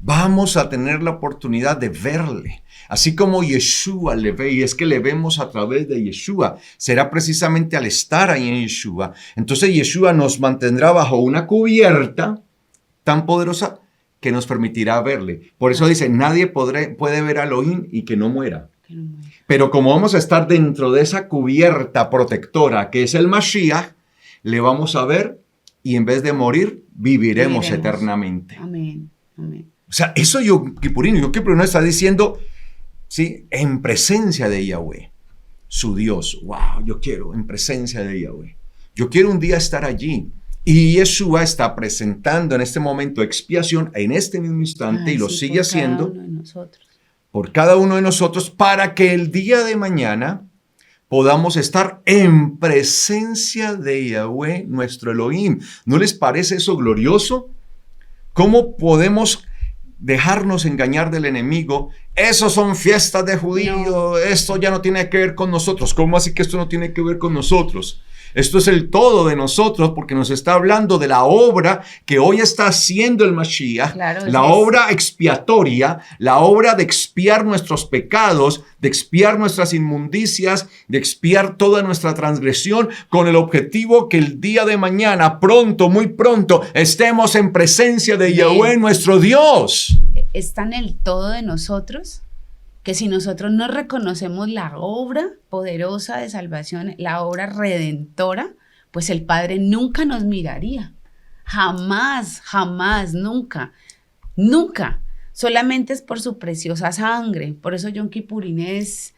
S1: Vamos a tener la oportunidad de verle, así como Yeshua le ve, y es que le vemos a través de Yeshua. Será precisamente al estar ahí en Yeshua. Entonces Yeshua nos mantendrá bajo una cubierta tan poderosa que nos permitirá verle. Por eso dice, nadie puede ver a Elohim y que no muera. Pero como vamos a estar dentro de esa cubierta protectora que es el Mashiach, le vamos a ver y en vez de morir, viviremos eternamente.
S2: Amén.
S1: O sea, eso Yom Kippurín está diciendo, ¿sí? En presencia de Yahweh, su Dios. ¡Wow! Yo quiero en presencia de Yahweh. Yo quiero un día estar allí Y Yeshua está presentando en este momento expiación en este mismo instante,
S2: Ay,
S1: y lo
S2: sí,
S1: sigue
S2: por
S1: haciendo
S2: cada uno de nosotros.
S1: por cada uno de nosotros, para que el día de mañana podamos estar en presencia de Yahweh, nuestro Elohim. ¿No les parece eso glorioso? ¿Cómo podemos dejarnos engañar del enemigo? Eso son fiestas de judío, esto ya no tiene que ver con nosotros. ¿Cómo así que esto no tiene que ver con nosotros? Esto es el todo de nosotros, porque nos está hablando de la obra que hoy está haciendo el Mashiach,
S2: Claro,
S1: la obra expiatoria, la obra de expiar nuestros pecados, de expiar nuestras inmundicias, de expiar toda nuestra transgresión, con el objetivo que el día de mañana, pronto, muy pronto, estemos en presencia de Yahweh, nuestro Dios.
S2: Está en el todo de nosotros, que si nosotros no reconocemos la obra poderosa de salvación, la obra redentora, pues el Padre nunca nos miraría. Jamás, jamás, nunca, nunca. Solamente es por su preciosa sangre. Por eso Yom Kippurín es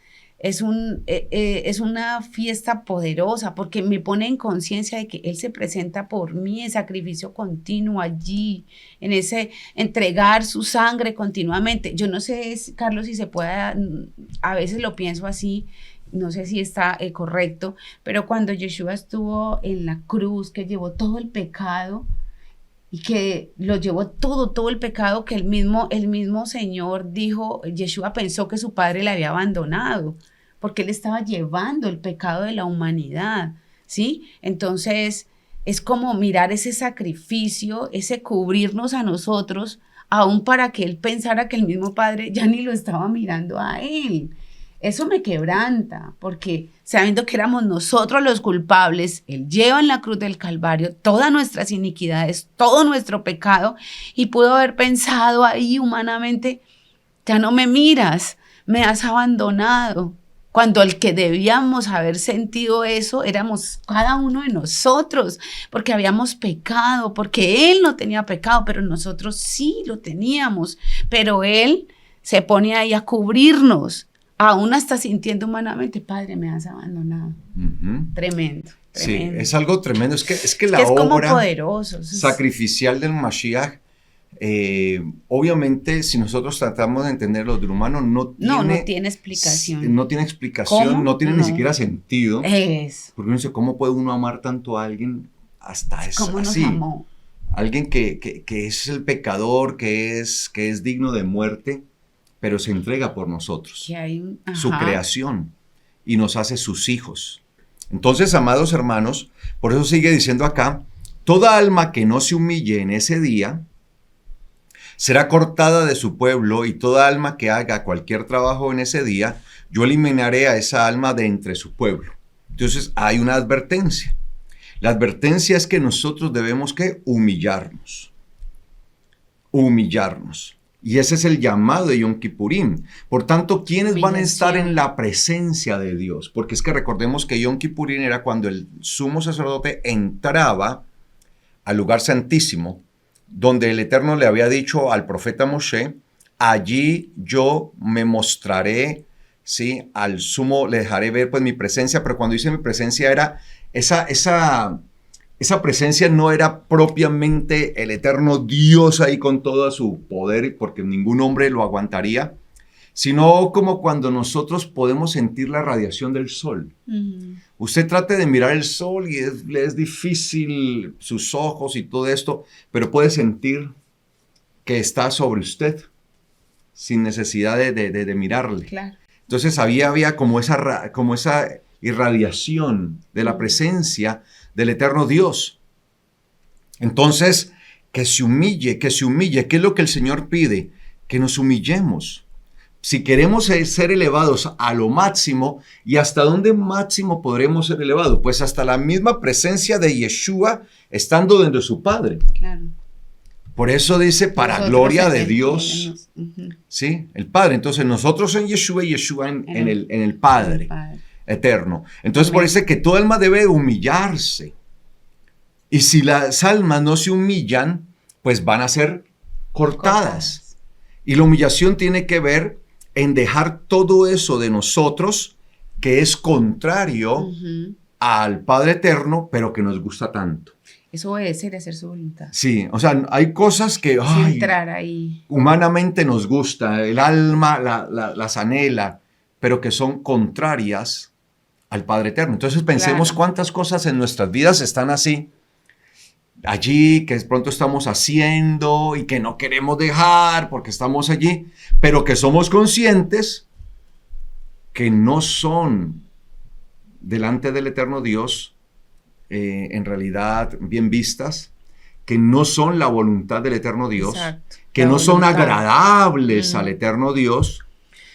S2: una fiesta poderosa, porque me pone en conciencia de que Él se presenta por mí en sacrificio continuo allí, en ese entregar su sangre continuamente. Yo no sé, Carlos, si se pueda, a veces lo pienso así, no sé si está correcto, pero cuando Yeshua estuvo en la cruz, que llevó todo el pecado, y que lo llevó todo el pecado, que el mismo Señor dijo, Yeshua pensó que su padre le había abandonado, porque él estaba llevando el pecado de la humanidad, ¿sí? Entonces, es como mirar ese sacrificio, ese cubrirnos a nosotros, aún para que él pensara que el mismo padre ya ni lo estaba mirando a él. Eso me quebranta, porque sabiendo que éramos nosotros los culpables, Él lleva en la cruz del Calvario todas nuestras iniquidades, todo nuestro pecado, y pudo haber pensado ahí humanamente, ya no me miras, me has abandonado, cuando el que debíamos haber sentido eso éramos cada uno de nosotros, porque habíamos pecado, porque Él no tenía pecado, pero nosotros sí lo teníamos, pero Él se pone ahí a cubrirnos, aún hasta sintiendo humanamente, Padre, me has abandonado. Tremendo.
S1: Sí, es algo tremendo. Es que la
S2: es como
S1: obra
S2: poderoso.
S1: sacrificial del Mashiach, obviamente, si nosotros tratamos de entender lo del humano, no tiene explicación. No tiene explicación,
S2: ¿Cómo?
S1: No tiene ni siquiera sentido. Porque uno dice, ¿cómo puede uno amar tanto a alguien hasta eso?
S2: ¿Cómo
S1: así?
S2: Nos amó?
S1: Alguien que es el pecador, que es digno de muerte, pero se entrega por nosotros, su creación, y nos hace sus hijos. Entonces, amados hermanos, por eso sigue diciendo acá, toda alma que no se humille en ese día, será cortada de su pueblo, y toda alma que haga cualquier trabajo en ese día, yo eliminaré a esa alma de entre su pueblo. Entonces, hay una advertencia. La advertencia es que nosotros debemos que humillarnos. Y ese es el llamado de Yom Kippurín. Por tanto, ¿quiénes van a estar en la presencia de Dios? Porque es que recordemos que Yom Kippurín era cuando el sumo sacerdote entraba al lugar santísimo, donde el Eterno le había dicho al profeta Moshe, allí yo me mostraré, ¿sí? Al sumo le dejaré ver pues mi presencia, pero cuando dice mi presencia era esa presencia no era propiamente el eterno Dios ahí con todo su poder, porque ningún hombre lo aguantaría, sino como cuando nosotros podemos sentir la radiación del sol. Usted trate de mirar el sol y es difícil sus ojos y todo esto, pero puede sentir que está sobre usted sin necesidad de mirarle.
S2: Claro.
S1: Entonces había como esa irradiación de la presencia del eterno Dios. Entonces, que se humille. ¿Qué es lo que el Señor pide? Que nos humillemos. Si queremos ser elevados a lo máximo, ¿y hasta dónde máximo podremos ser elevados? Pues hasta la misma presencia de Yeshua estando dentro de su Padre.
S2: Claro.
S1: Por eso dice, para nosotros gloria de Dios, ¿sí? El Padre. Entonces, nosotros en Yeshua y Yeshua en el Padre. Eterno. Entonces, por eso es que todo alma debe humillarse. Y si las almas no se humillan, pues van a ser cortadas. Y la humillación tiene que ver en dejar todo eso de nosotros que es contrario al Padre Eterno, pero que nos gusta tanto.
S2: es obedecer y hacer su voluntad.
S1: Sí, o sea, hay cosas que
S2: Entrar ahí.
S1: humanamente nos gusta, el alma las anhela, pero que son contrarias al Padre Eterno. Entonces pensemos cuántas cosas en nuestras vidas están así, allí, que de pronto estamos haciendo y que no queremos dejar porque estamos allí, pero que somos conscientes que no son delante del eterno Dios, en realidad bien vistas, que no son la voluntad del eterno Dios, exacto, que no son agradables al eterno Dios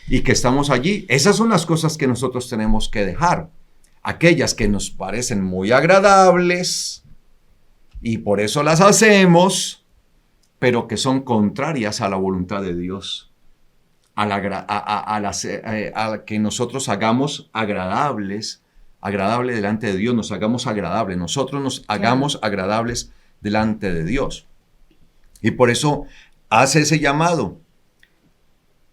S1: y que estamos allí. Esas son las cosas que nosotros tenemos que dejar. Aquellas que nos parecen muy agradables y por eso las hacemos, pero que son contrarias a la voluntad de Dios, a que nosotros hagamos agradable delante de Dios, nos hagamos agradables, nosotros nos hagamos agradables delante de Dios. Y por eso hace ese llamado.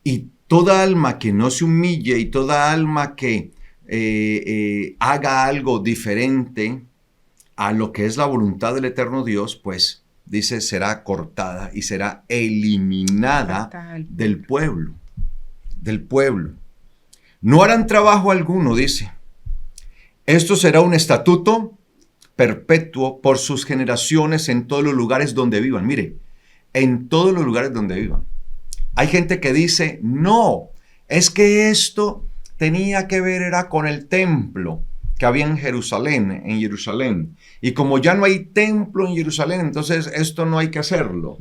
S1: Y toda alma que no se humille y toda alma que haga algo diferente a lo que es la voluntad del eterno Dios, pues dice, será cortada y será eliminada del pueblo. No harán trabajo alguno, dice. Esto será un estatuto perpetuo por sus generaciones en todos los lugares donde vivan. Mire, en todos los lugares donde vivan. Hay gente que dice, no, es que esto tenía que ver era con el templo que había en Jerusalén. Y como ya no hay templo en Jerusalén, entonces esto no hay que hacerlo.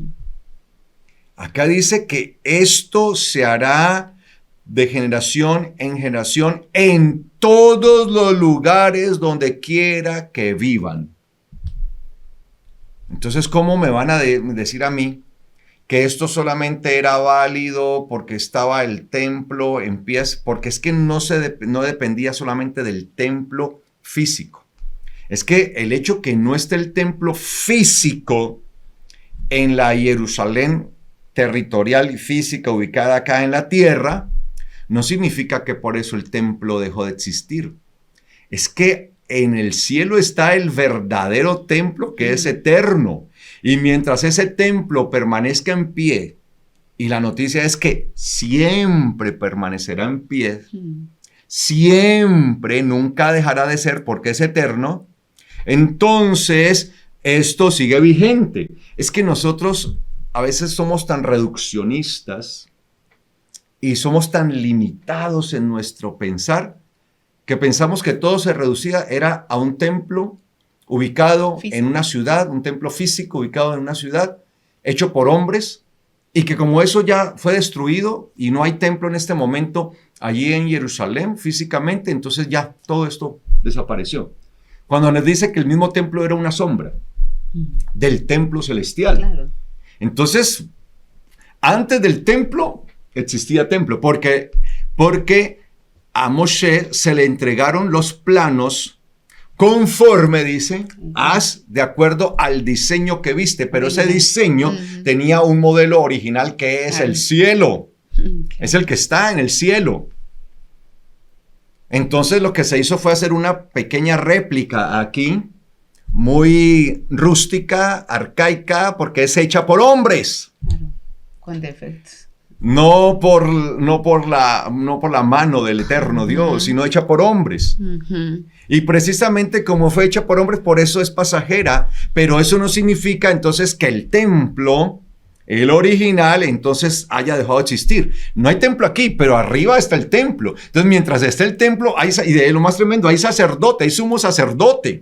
S1: Acá dice que esto se hará de generación en generación en todos los lugares donde quiera que vivan. Entonces, ¿cómo me van a decir a mí que esto solamente era válido porque estaba el templo en pie? Porque es que no dependía solamente del templo físico. Es que el hecho que no esté el templo físico en la Jerusalén territorial y física ubicada acá en la tierra, no significa que por eso el templo dejó de existir. Es que en el cielo está el verdadero templo que es eterno. Y mientras ese templo permanezca en pie, y la noticia es que siempre permanecerá en pie, siempre, nunca dejará de ser porque es eterno, entonces esto sigue vigente. Es que nosotros a veces somos tan reduccionistas y somos tan limitados en nuestro pensar que pensamos que todo se reducía era a un templo ubicado en una ciudad, un templo físico ubicado en una ciudad, hecho por hombres, y que como eso ya fue destruido y no hay templo en este momento allí en Jerusalén físicamente, entonces ya todo esto desapareció. Cuando nos dice que el mismo templo era una sombra del templo celestial. Claro. Entonces, antes del templo existía templo, porque a Moshe se le entregaron los planos conforme, dice, haz de acuerdo al diseño que viste, pero ese diseño tenía un modelo original que es el cielo, es el que está en el cielo. Entonces lo que se hizo fue hacer una pequeña réplica aquí, muy rústica, arcaica, porque es hecha por hombres.
S2: Claro, con defectos.
S1: No por la mano del eterno Dios, sino hecha por hombres. Y precisamente como fue hecha por hombres, por eso es pasajera, pero eso no significa entonces que el templo, el original, entonces haya dejado de existir. No hay templo aquí, pero arriba está el templo. Entonces mientras esté el templo, y de lo más tremendo, hay sacerdote, hay sumo sacerdote.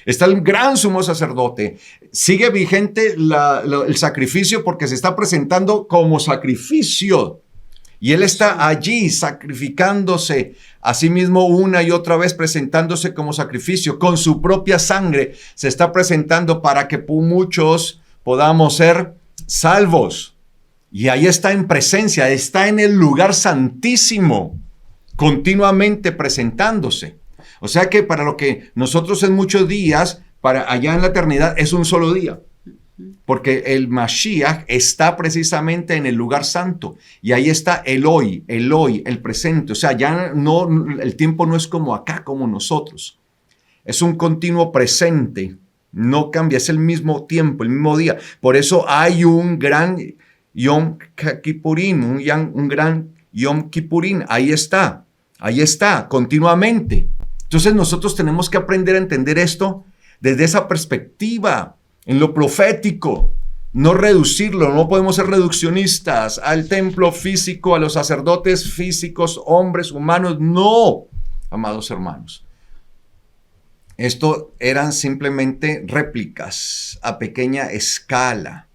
S1: Está el gran sumo sacerdote. Sigue vigente el sacrificio porque se está presentando como sacrificio. Y él está allí sacrificándose a sí mismo una y otra vez, presentándose como sacrificio. Con su propia sangre se está presentando para que muchos podamos ser salvos. Y ahí está en presencia, está en el lugar santísimo, continuamente presentándose. O sea que para lo que nosotros en muchos días, para allá en la eternidad, es un solo día. Porque el Mashiach está precisamente en el lugar santo. Y ahí está el hoy, el presente. O sea, ya no, el tiempo no es como acá, como nosotros. Es un continuo presente No cambia, es el mismo tiempo, el mismo día. Por eso hay un gran Yom Kippurín, un gran Yom Kippurín. Ahí está, continuamente. Entonces nosotros tenemos que aprender a entender esto desde esa perspectiva, en lo profético. No reducirlo, no podemos ser reduccionistas al templo físico, a los sacerdotes físicos, hombres, humanos. No, amados hermanos. Esto eran simplemente réplicas a pequeña escala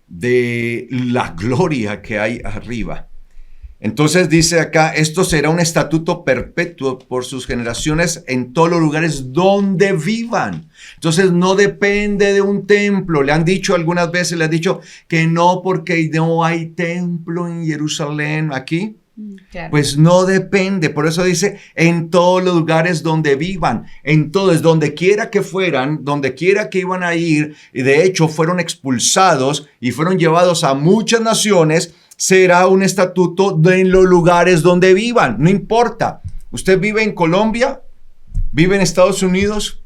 S1: de la gloria que hay arriba. Entonces dice acá, esto será un estatuto perpetuo por sus generaciones en todos los lugares donde vivan. Entonces no depende de un templo. Le han dicho algunas veces, le han dicho que no porque no hay templo en Jerusalén aquí. Claro. Pues no depende, por eso dice en todos los lugares donde vivan, entonces donde quiera que fueran, donde quiera que iban a ir, y de hecho fueron expulsados y fueron llevados a muchas naciones, será un estatuto en los lugares donde vivan, no importa, usted vive en Colombia, vive en Estados Unidos,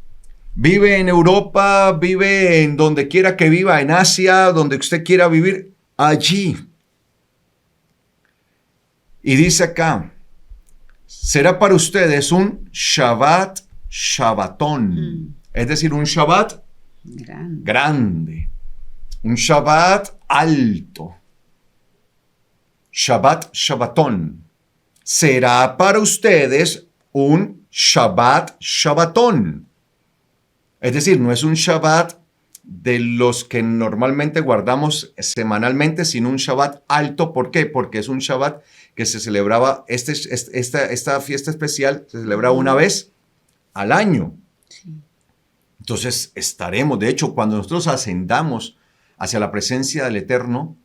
S1: vive en Europa, vive en donde quiera que viva, en Asia, donde usted quiera vivir, allí. Y dice acá, será para ustedes un Shabbat Shabbatón. Es decir, un Shabbat grande. Un Shabbat alto. Shabbat Shabbatón. Será para ustedes un Shabbat Shabbatón. Es decir, no es un Shabbat de los que normalmente guardamos semanalmente, sino un Shabbat alto. ¿Por qué? Porque es un Shabbat que se celebraba, esta fiesta especial se celebra una vez al año. Sí. Entonces estaremos, de hecho, cuando nosotros ascendamos hacia la presencia del Eterno,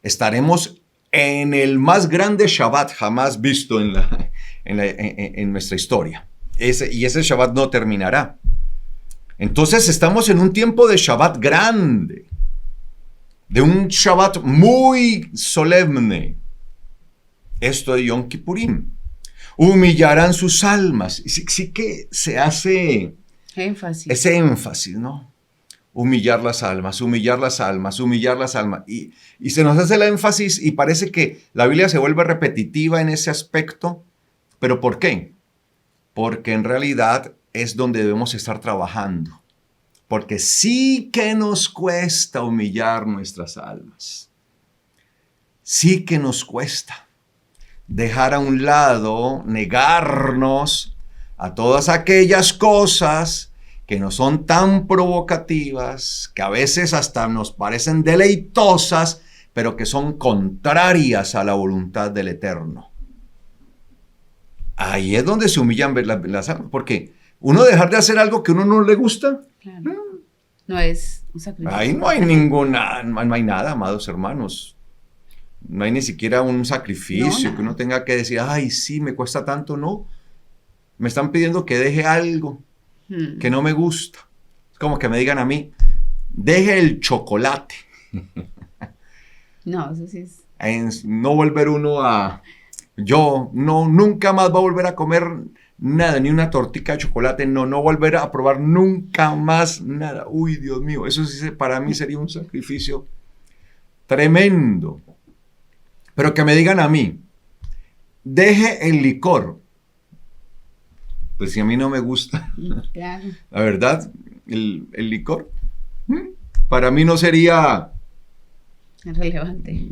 S1: estaremos en el más grande Shabbat jamás visto en nuestra historia. Y ese Shabbat no terminará. Entonces estamos en un tiempo de Shabbat grande, de un Shabbat muy solemne. Esto de Yom Kippurín. Humillarán sus almas. Sí que se hace ese énfasis, ¿no? Humillar las almas, humillar las almas, humillar las almas. Y se nos hace el énfasis y parece que la Biblia se vuelve repetitiva en ese aspecto. ¿Pero por qué? Porque en realidad es donde debemos estar trabajando. Porque sí que nos cuesta humillar nuestras almas. Sí que nos cuesta dejar a un lado, negarnos a todas aquellas cosas que no son tan provocativas, que a veces hasta nos parecen deleitosas, pero que son contrarias a la voluntad del Eterno. Ahí es donde se humillan las almas, porque uno dejar de hacer algo que a uno no le gusta,
S2: claro. No es un sacrificio.
S1: Ahí no hay no hay nada, amados hermanos. No hay ni siquiera un sacrificio que uno tenga que decir, ay, sí, me cuesta tanto, no. Me están pidiendo que deje algo que no me gusta. Es como que me digan a mí, deje el chocolate.
S2: No, eso sí es.
S1: No volver uno nunca más va a volver a comer nada, ni una tortica de chocolate, no volver a probar nunca más nada. Uy, Dios mío, eso sí para mí sería un sacrificio tremendo. Pero que me digan a mí, deje el licor. Pues si a mí no me gusta,
S2: claro.
S1: La verdad, el licor, para mí no sería
S2: relevante.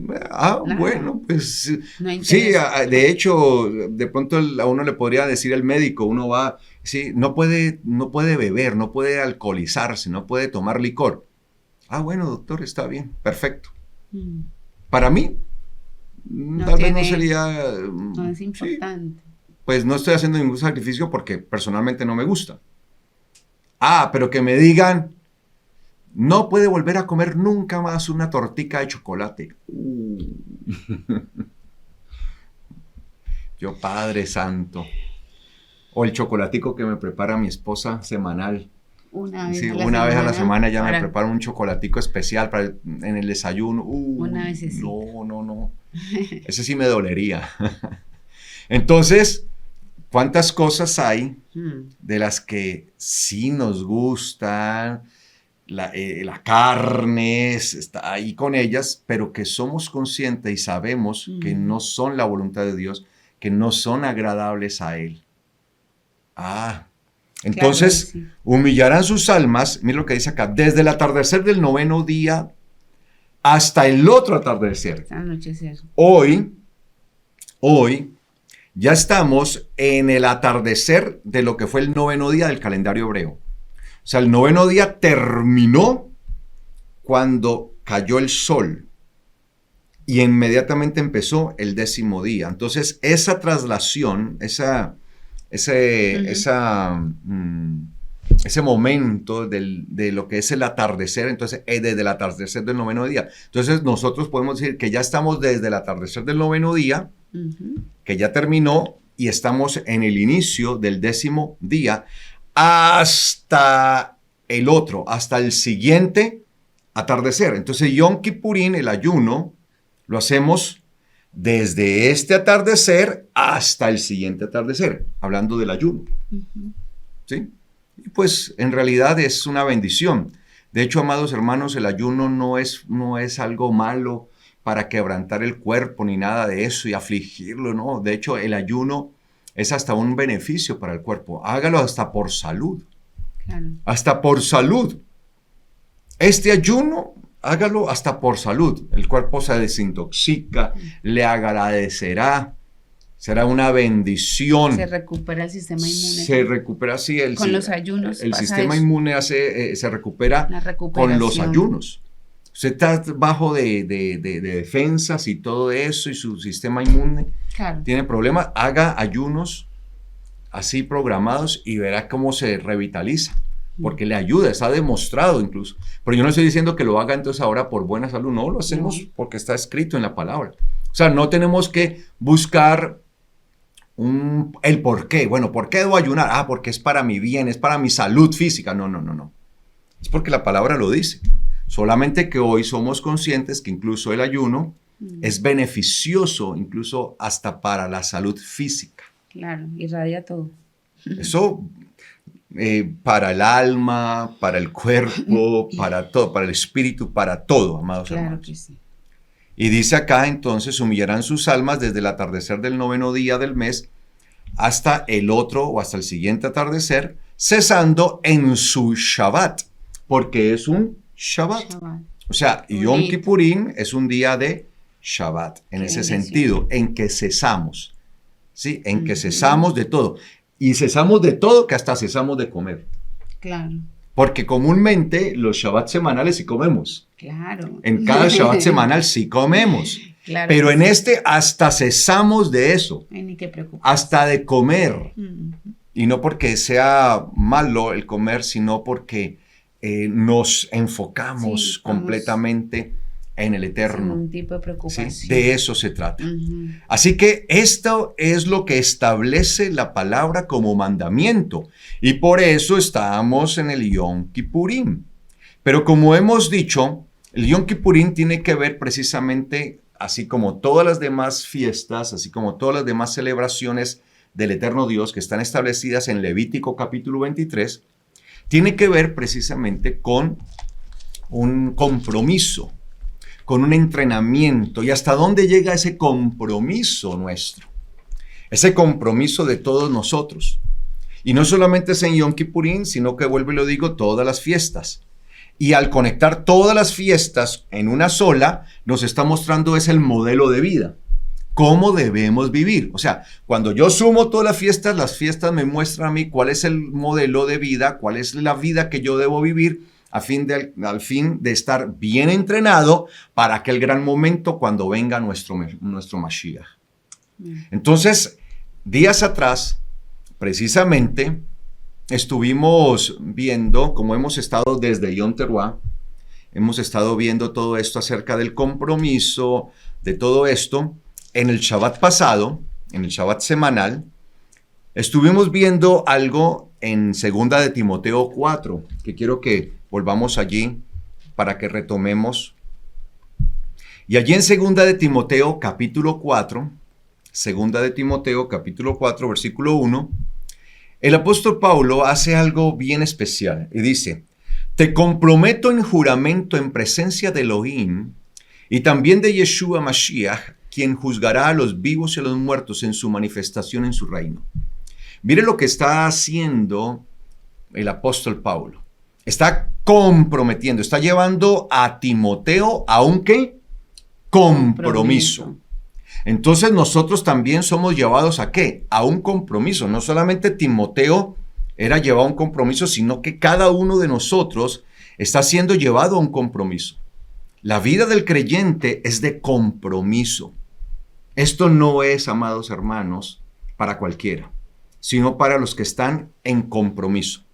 S1: Bueno, pues no sí, de hecho, de pronto a uno le podría decir el médico, uno va, sí, no puede beber, no puede alcoholizarse, no puede tomar licor. Bueno, doctor, está bien, perfecto. Para mí, tal vez no sería...
S2: No es importante.
S1: Sí, pues no estoy haciendo ningún sacrificio porque personalmente no me gusta. Pero que me digan, no puede volver a comer nunca más una tortica de chocolate. Yo, Padre Santo. O el chocolatico que me prepara mi esposa semanal. Una vez a la semana ya me prepara un chocolatico especial en el desayuno.
S2: Una vez sí.
S1: No. Ese sí me dolería. Entonces, ¿Cuántas cosas hay
S2: Mm.
S1: de las que sí nos gustan? La carne está ahí con ellas, pero que somos conscientes y sabemos que no son la voluntad de Dios, que no son agradables a Él. Entonces,
S2: Claro, sí.
S1: humillarán sus almas, mira lo que dice acá, desde el atardecer del 9º día hasta el otro atardecer.
S2: Anochecer.
S1: Hoy, ya estamos en el atardecer de lo que fue el 9º día del calendario hebreo. O sea, el 9º día terminó cuando cayó el sol y inmediatamente empezó el 10º día. Entonces, esa traslación, ese momento de lo que es el atardecer, entonces desde el atardecer del 9º día. Entonces, nosotros podemos decir que ya estamos desde el atardecer del 9º día, que ya terminó, y estamos en el inicio del 10º día, hasta el otro, hasta el siguiente atardecer. Entonces, Yom Kippurín, el ayuno, lo hacemos desde este atardecer hasta el siguiente atardecer, hablando del ayuno. ¿Sí? Y pues en realidad es una bendición. De hecho, amados hermanos, el ayuno no es algo malo para quebrantar el cuerpo ni nada de eso y afligirlo, no. De hecho, el ayuno es hasta un beneficio para el cuerpo. Hágalo hasta por salud.
S2: Claro.
S1: Hasta por salud. Este ayuno, hágalo hasta por salud. El cuerpo se desintoxica, le agradecerá, será una bendición.
S2: Se recupera el sistema inmune.
S1: Se recupera así
S2: con los ayunos.
S1: El sistema inmune se recupera con los ayunos. Usted está bajo de defensas y todo eso y su sistema inmune tiene problemas. Haga ayunos así programados y verá cómo se revitaliza. Porque le ayuda, está demostrado incluso. Pero yo no estoy diciendo que lo haga entonces ahora por buena salud. No, lo hacemos porque está escrito en la palabra. O sea, no tenemos que buscar el por qué. Bueno, ¿por qué debo ayunar? Porque es para mi bien, es para mi salud física. No. Es porque la palabra lo dice. Solamente que hoy somos conscientes que incluso el ayuno es beneficioso, incluso hasta para la salud física.
S2: Claro, irradia todo.
S1: Eso para el alma, para el cuerpo, para todo, para el espíritu, para todo, amados hermanos.
S2: Claro que sí.
S1: Y dice acá, entonces, humillarán sus almas desde el atardecer del 9º día del mes hasta el otro o hasta el siguiente atardecer, cesando en su Shabbat, porque es un Shabbat. O sea, Yom Kippurín es un día de Shabbat, en ese sentido, en que cesamos, ¿sí? En que cesamos de todo. Y cesamos de todo, que hasta cesamos de comer.
S2: Claro.
S1: Porque comúnmente los Shabbat semanales sí comemos.
S2: Claro.
S1: En cada Shabbat semanal sí comemos.
S2: Claro.
S1: Pero en este hasta cesamos de eso.
S2: Ni que preocuparse.
S1: Hasta de comer. Y no porque sea malo el comer, sino porque nos enfocamos completamente en el eterno.
S2: Sin un tipo de preocupación.
S1: ¿Sí? De eso se trata. Así que esto es lo que establece la palabra como mandamiento. Y por eso estamos en el Yom Kippurín. Pero como hemos dicho, el Yom Kippurín tiene que ver precisamente, así como todas las demás fiestas, así como todas las demás celebraciones del eterno Dios que están establecidas en Levítico capítulo 23, tiene que ver precisamente con un compromiso, con un entrenamiento. ¿Y hasta dónde llega ese compromiso nuestro? Ese compromiso de todos nosotros. Y no solamente es en Yom Kippurín, sino que, vuelvo y lo digo, todas las fiestas. Y al conectar todas las fiestas en una sola, nos está mostrando es el modelo de vida. ¿Cómo debemos vivir? O sea, cuando yo sumo todas las fiestas me muestran a mí cuál es el modelo de vida, cuál es la vida que yo debo vivir, al fin de estar bien entrenado para aquel gran momento cuando venga nuestro Mashiach. Entonces, días atrás, precisamente, estuvimos viendo, como hemos estado desde Yom Teruah, hemos estado viendo todo esto acerca del compromiso, de todo esto. En el Shabbat pasado, en el Shabbat semanal, estuvimos viendo algo en 2 de Timoteo 4, que quiero que volvamos allí para que retomemos. Y allí en 2 de Timoteo capítulo 4, Segunda de Timoteo, capítulo 4, versículo 1, el apóstol Pablo hace algo bien especial y dice, te comprometo en juramento en presencia de Elohim y también de Yeshua Mashiach, quien juzgará a los vivos y a los muertos en su manifestación en su reino. Mire lo que está haciendo el apóstol Pablo. Está comprometiendo, está llevando a Timoteo a un ¿qué? Compromiso. Entonces nosotros también somos llevados ¿a qué? A un compromiso. No solamente Timoteo era llevado a un compromiso, sino que cada uno de nosotros está siendo llevado a un compromiso. La vida del creyente es de compromiso. Esto no es, amados hermanos, para cualquiera, sino para los que están en compromiso.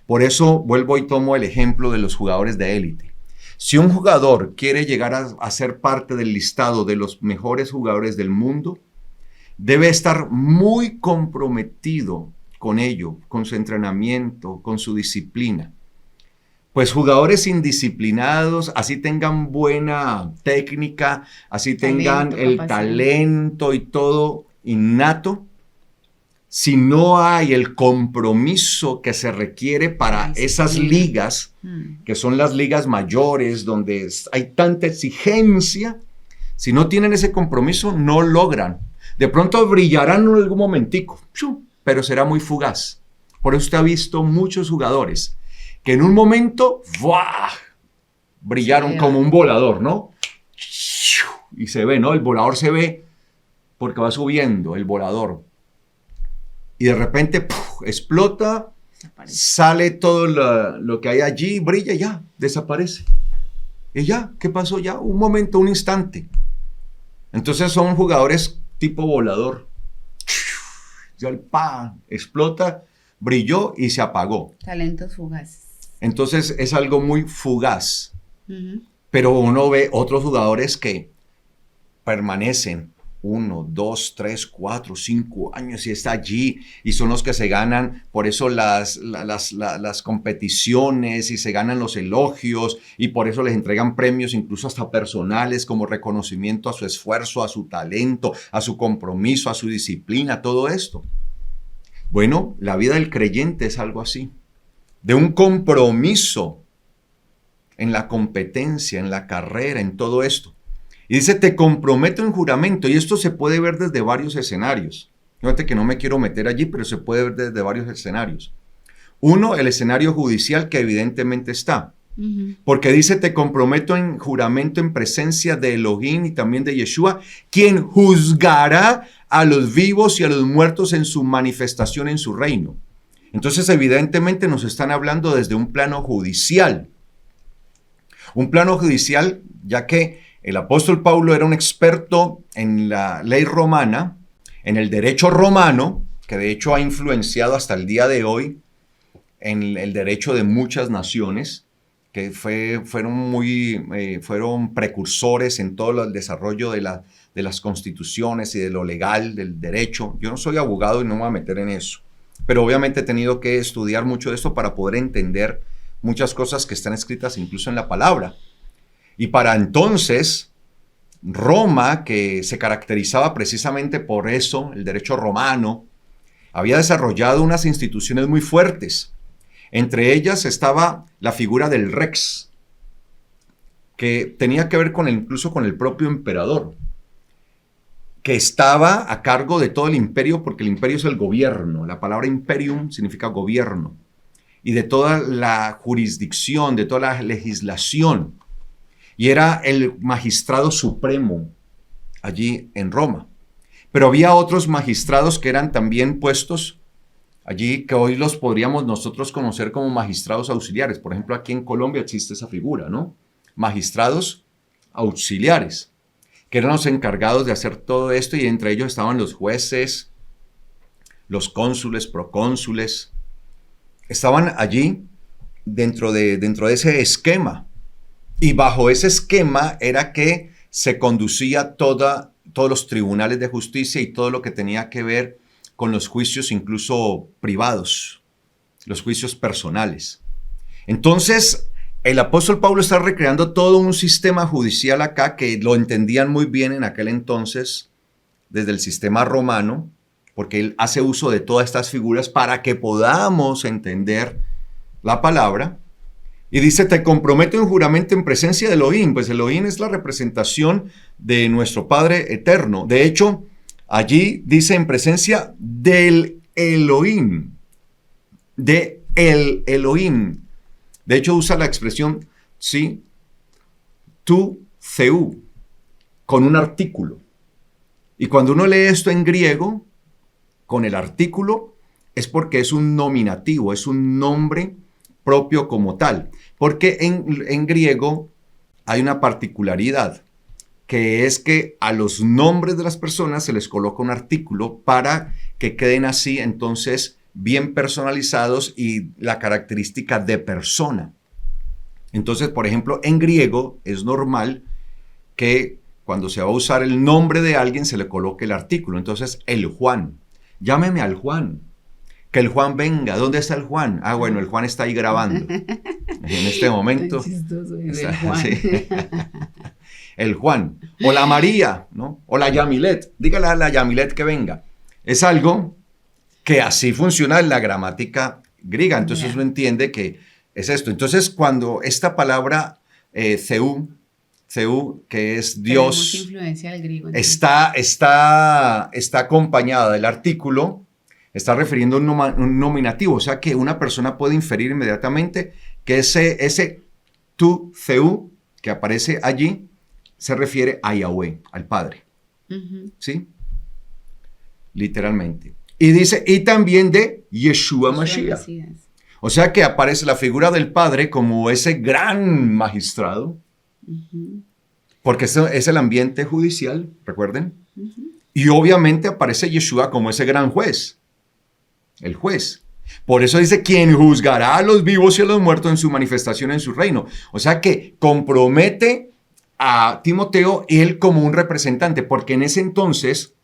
S1: Por eso vuelvo y tomo el ejemplo de los jugadores de élite. Si un jugador quiere llegar a ser parte del listado de los mejores jugadores del mundo, debe estar muy comprometido con ello, con su entrenamiento, con su disciplina. Pues jugadores indisciplinados, así tengan buena técnica, así tengan el talento y todo innato, si no hay el compromiso que se requiere para esas ligas, que son las ligas mayores, donde hay tanta exigencia, si no tienen ese compromiso, no logran. De pronto brillarán en algún momentico, pero será muy fugaz. Por eso usted ha visto muchos jugadores que en un momento ¡buah! Brillaron como un volador, ¿no? Y se ve, ¿no? El volador se ve porque va subiendo el volador. Y de repente ¡puf! Explota, sale todo lo que hay allí, brilla y ya, desaparece. Y ya, ¿qué pasó ya? Un momento, un instante. Entonces son jugadores tipo volador. Ya el ¡pam! Explota, brilló y se apagó.
S2: Talentos fugaces.
S1: Entonces es algo muy fugaz. Pero uno ve otros jugadores que permanecen 1, 2, 3, 4, 5 años y está allí y son los que se ganan, por eso las competiciones y se ganan los elogios y por eso les entregan premios incluso hasta personales como reconocimiento a su esfuerzo, a su talento, a su compromiso, a su disciplina, todo esto. Bueno, la vida del creyente es algo así, de un compromiso en la competencia, en la carrera, en todo esto. Y dice, te comprometo en juramento, y esto se puede ver desde varios escenarios. Fíjate que no me quiero meter allí, pero se puede ver desde varios escenarios. Uno, el escenario judicial que evidentemente está. Porque dice, te comprometo en juramento en presencia de Elohim y también de Yeshua, quien juzgará a los vivos y a los muertos en su manifestación en su reino. Entonces, evidentemente nos están hablando desde un plano judicial. Un plano judicial, ya que el apóstol Pablo era un experto en la ley romana, en el derecho romano, que de hecho ha influenciado hasta el día de hoy en el derecho de muchas naciones, que fueron precursores en todo el desarrollo de las constituciones y de lo legal, del derecho. Yo no soy abogado y no me voy a meter en eso, pero obviamente he tenido que estudiar mucho de esto para poder entender muchas cosas que están escritas incluso en la palabra. Y para entonces, Roma, que se caracterizaba precisamente por eso, el derecho romano, había desarrollado unas instituciones muy fuertes. Entre ellas estaba la figura del rex, que tenía que ver incluso con el propio emperador, que estaba a cargo de todo el imperio, porque el imperio es el gobierno. La palabra imperium significa gobierno. Y de toda la jurisdicción, de toda la legislación. Y era el magistrado supremo allí en Roma. Pero había otros magistrados que eran también puestos allí, que hoy los podríamos nosotros conocer como magistrados auxiliares. Por ejemplo, aquí en Colombia existe esa figura, ¿no? Magistrados auxiliares, que eran los encargados de hacer todo esto, y entre ellos estaban los jueces, los cónsules, procónsules. Estaban allí dentro de ese esquema. Y bajo ese esquema era que se conducía todos los tribunales de justicia y todo lo que tenía que ver con los juicios incluso privados, los juicios personales. Entonces, el apóstol Pablo está recreando todo un sistema judicial acá que lo entendían muy bien en aquel entonces desde el sistema romano, porque él hace uso de todas estas figuras para que podamos entender la palabra. Y dice, te comprometo en juramento en presencia de Elohim. Pues Elohim es la representación de nuestro Padre eterno. De hecho, allí dice en presencia del Elohim. De el Elohim. De hecho, usa la expresión, sí, tu Theú, con un artículo. Y cuando uno lee esto en griego, con el artículo, es porque es un nominativo, es un nombre propio como tal. Porque en griego hay una particularidad, que es que a los nombres de las personas se les coloca un artículo para que queden así, entonces, bien personalizados y la característica de persona. Entonces, por ejemplo, en griego es normal que cuando se va a usar el nombre de alguien se le coloque el artículo. Entonces, el Juan. Llámeme al Juan. Que el Juan venga. ¿Dónde está el Juan? Ah, bueno, el Juan está ahí grabando. En este momento.
S2: Tan chistoso,
S1: Está,
S2: el Juan.
S1: sí. El Juan. O la María, ¿no? O la Yamilet. Dígale a la Yamilet que venga. Es algo que así funciona en la gramática griega. Entonces uno entiende que es esto. Entonces, cuando esta palabra Theú, que es Dios,
S2: Influencia del griego,
S1: está acompañada del artículo, está refiriendo a un nominativo, o sea que una persona puede inferir inmediatamente que ese tu Theú que aparece allí se refiere a Yahweh, al Padre. ¿Sí? Literalmente. Y dice, y también de Yeshua Mashiach. O sea que aparece la figura del Padre como ese gran magistrado, porque es el ambiente judicial, recuerden. Y obviamente aparece Yeshua como ese gran juez, el juez. Por eso dice, quien juzgará a los vivos y a los muertos en su manifestación en su reino. O sea que compromete a Timoteo él como un representante, porque en ese entonces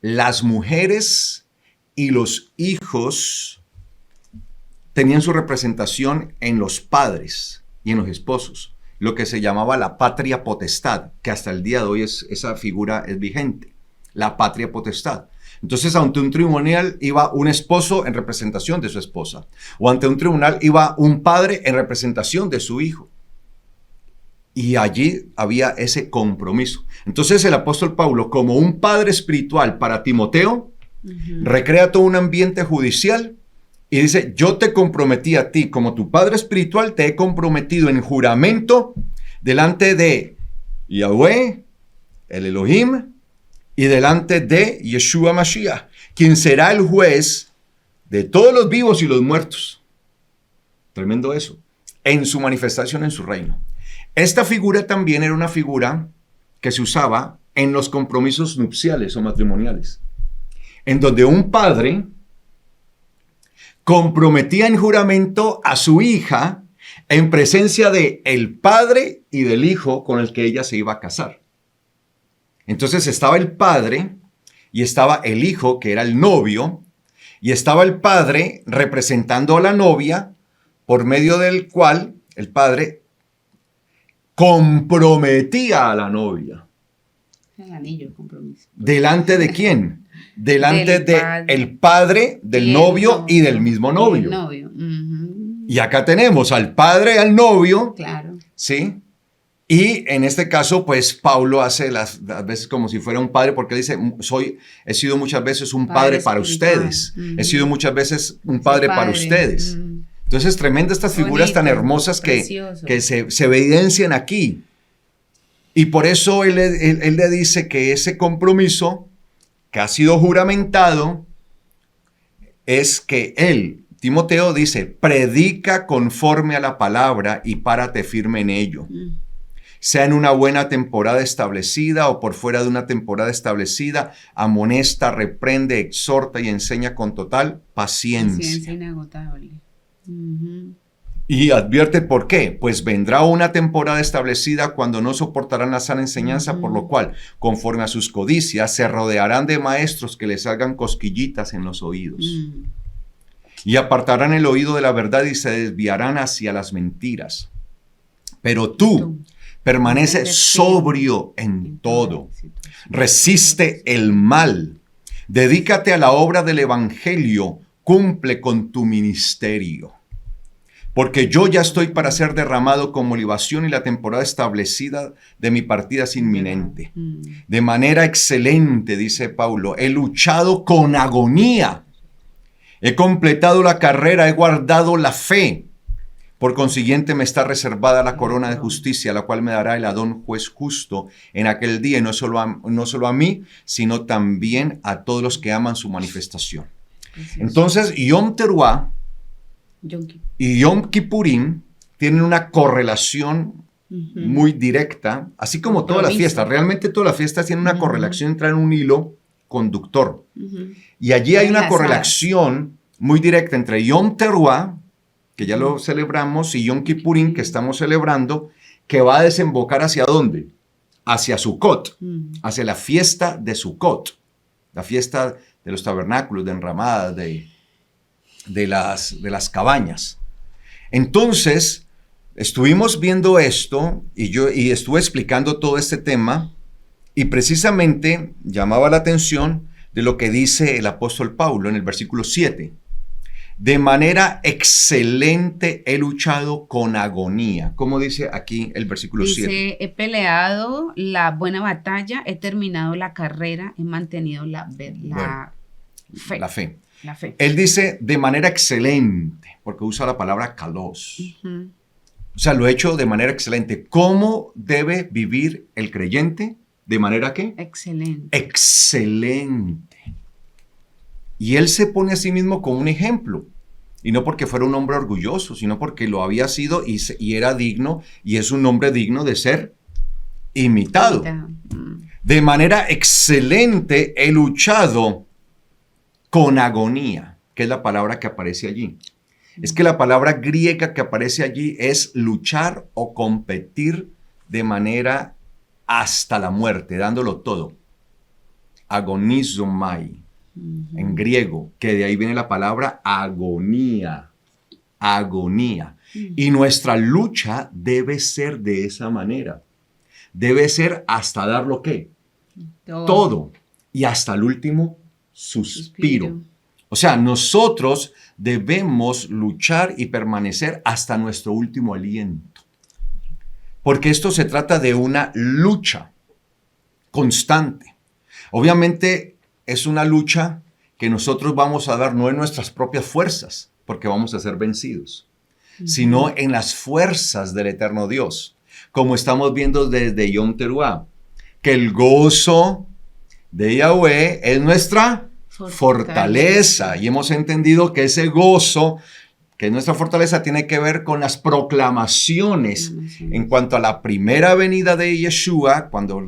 S1: las mujeres y los hijos tenían su representación en los padres y en los esposos, lo que se llamaba la patria potestad, que hasta el día de hoy esa figura es vigente, la patria potestad. Entonces, ante un tribunal iba un esposo en representación de su esposa, o ante un tribunal iba un padre en representación de su hijo. Y allí había ese compromiso. Entonces, el apóstol Pablo, como un padre espiritual para Timoteo, recrea todo un ambiente judicial y dice, yo te comprometí a ti como tu padre espiritual, te he comprometido en juramento delante de Yahweh, el Elohim, y delante de Yeshua Mashiach, quien será el juez de todos los vivos y los muertos. Tremendo eso. En su manifestación en su reino. Esta figura también era una figura que se usaba en los compromisos nupciales o matrimoniales, en donde un padre comprometía en juramento a su hija en presencia de el padre y del hijo con el que ella se iba a casar. Entonces estaba el padre y estaba el hijo, que era el novio, y estaba el padre representando a la novia, por medio del cual el padre comprometía a la novia.
S2: El anillo, el compromiso.
S1: ¿Delante de quién? Delante del padre, del novio y del mismo novio. Y acá tenemos al padre y al novio.
S2: Claro.
S1: ¿Sí? Y en este caso, pues Pablo hace las veces como si fuera un padre, porque dice, he sido muchas veces un padre para ustedes. He sido muchas veces un padre para ustedes. Entonces, tremendas estas figuras tan hermosas que se evidencian aquí. Y por eso él le dice que ese compromiso que ha sido juramentado es que él, Timoteo, dice, predica conforme a la palabra y párate firme en ello. Sea en una buena temporada establecida o por fuera de una temporada establecida, amonesta, reprende, exhorta y enseña con total paciencia.
S2: Paciencia inagotable.
S1: Y advierte por qué. Pues vendrá una temporada establecida cuando no soportarán la sana enseñanza, por lo cual, conforme a sus codicias, se rodearán de maestros que les hagan cosquillitas en los oídos. Y apartarán el oído de la verdad y se desviarán hacia las mentiras. Pero tú permanece sobrio en todo. Resiste el mal. Dedícate a la obra del evangelio. Cumple con tu ministerio. Porque yo ya estoy para ser derramado como libación y la temporada establecida de mi partida es inminente. De manera excelente, dice Pablo, he luchado con agonía. He completado la carrera, he guardado la fe. Por consiguiente me está reservada la corona de justicia, la cual me dará el Adón juez justo en aquel día, y no solo a mí, sino también a todos los que aman su manifestación. Entonces, Yom Teruah y Yom Kippurim tienen una correlación muy directa, así como todas las fiestas. Realmente todas las fiestas tienen una correlación, entran en un hilo conductor. Y allí hay una correlación muy directa entre Yom Teruah, que ya lo celebramos, y Yom Kippurim, que estamos celebrando, que va a desembocar ¿hacia dónde? Hacia Sukkot, hacia la fiesta de Sukkot, la fiesta de los tabernáculos, de enramadas, de las cabañas. Entonces, estuvimos viendo esto y estuve explicando todo este tema y precisamente llamaba la atención de lo que dice el apóstol Pablo en el versículo 7. De manera excelente he luchado con agonía. ¿Cómo dice aquí el versículo 7?
S2: Dice, he peleado la buena batalla, he terminado la carrera, he mantenido la fe.
S1: La fe.
S2: La fe.
S1: Él dice de manera excelente, porque usa la palabra kalos. O sea, lo he hecho de manera excelente. ¿Cómo debe vivir el creyente? ¿De manera qué?
S2: Excelente.
S1: Excelente. Y él se pone a sí mismo como un ejemplo. Y no porque fuera un hombre orgulloso, sino porque lo había sido y era digno, y es un hombre digno de ser imitado. De manera excelente he luchado con agonía, que es la palabra que aparece allí. Es que la palabra griega que aparece allí es luchar o competir de manera hasta la muerte, dándolo todo. Agonizomai, en griego, que de ahí viene la palabra agonía. Agonía. Y nuestra lucha debe ser de esa manera. Debe ser hasta dar lo que. Todo. Y hasta el último suspiro. O sea, nosotros debemos luchar y permanecer hasta nuestro último aliento. Porque esto se trata de una lucha constante. Obviamente es una lucha que nosotros vamos a dar no en nuestras propias fuerzas, porque vamos a ser vencidos, sino en las fuerzas del eterno Dios. Como estamos viendo desde Yom Teruah, que el gozo de Yahweh es nuestra fortaleza. Y hemos entendido que ese gozo, que es nuestra fortaleza, tiene que ver con las proclamaciones en cuanto a la primera venida de Yeshua, cuando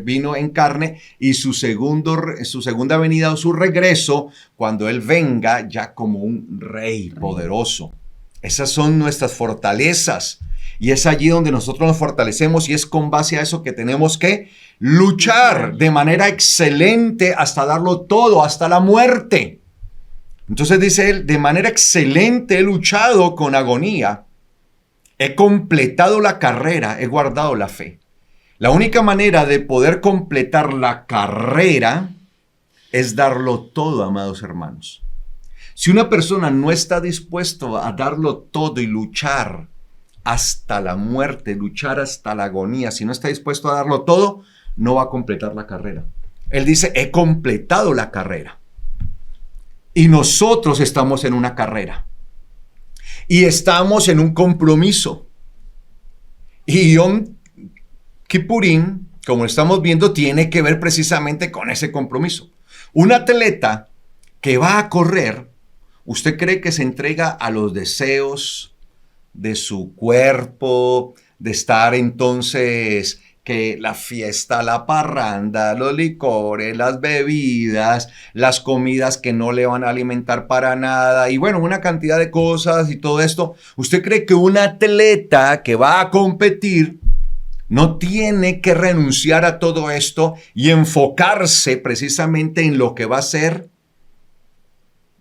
S1: vino en carne, y su segunda venida o su regreso, cuando Él venga ya como un rey poderoso. Esas son nuestras fortalezas. Y es allí donde nosotros nos fortalecemos, y es con base a eso que tenemos que luchar de manera excelente hasta darlo todo, hasta la muerte. Entonces dice él, de manera excelente he luchado con agonía, he completado la carrera, he guardado la fe. La única manera de poder completar la carrera es darlo todo, amados hermanos. Si una persona no está dispuesto a darlo todo y luchar hasta la muerte, luchar hasta la agonía, si no está dispuesto a darlo todo, no va a completar la carrera. Él dice, he completado la carrera. Y nosotros estamos en una carrera. Y estamos en un compromiso. Y Yom Kippurim, como estamos viendo, tiene que ver precisamente con ese compromiso. Un atleta que va a correr, ¿usted cree que se entrega a los deseos de su cuerpo, de estar entonces que la fiesta, la parranda, los licores, las bebidas, las comidas que no le van a alimentar para nada, y bueno, una cantidad de cosas y todo esto? ¿Usted cree que un atleta que va a competir no tiene que renunciar a todo esto y enfocarse precisamente en lo que va a hacer?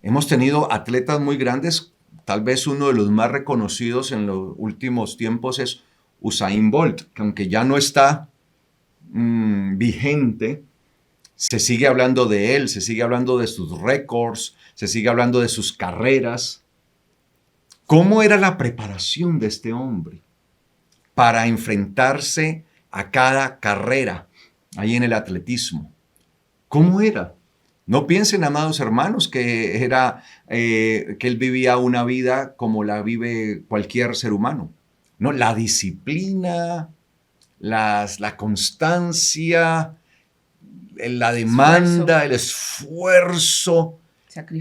S1: Hemos tenido atletas muy grandes. Tal vez uno de los más reconocidos en los últimos tiempos es Usain Bolt, que aunque ya no está vigente. Se sigue hablando de él, se sigue hablando de sus récords, se sigue hablando de sus carreras. ¿Cómo era la preparación de este hombre para enfrentarse a cada carrera ahí en el atletismo? ¿Cómo era? No piensen, amados hermanos, que él vivía una vida como la vive cualquier ser humano. No, la disciplina, la constancia, la demanda, el esfuerzo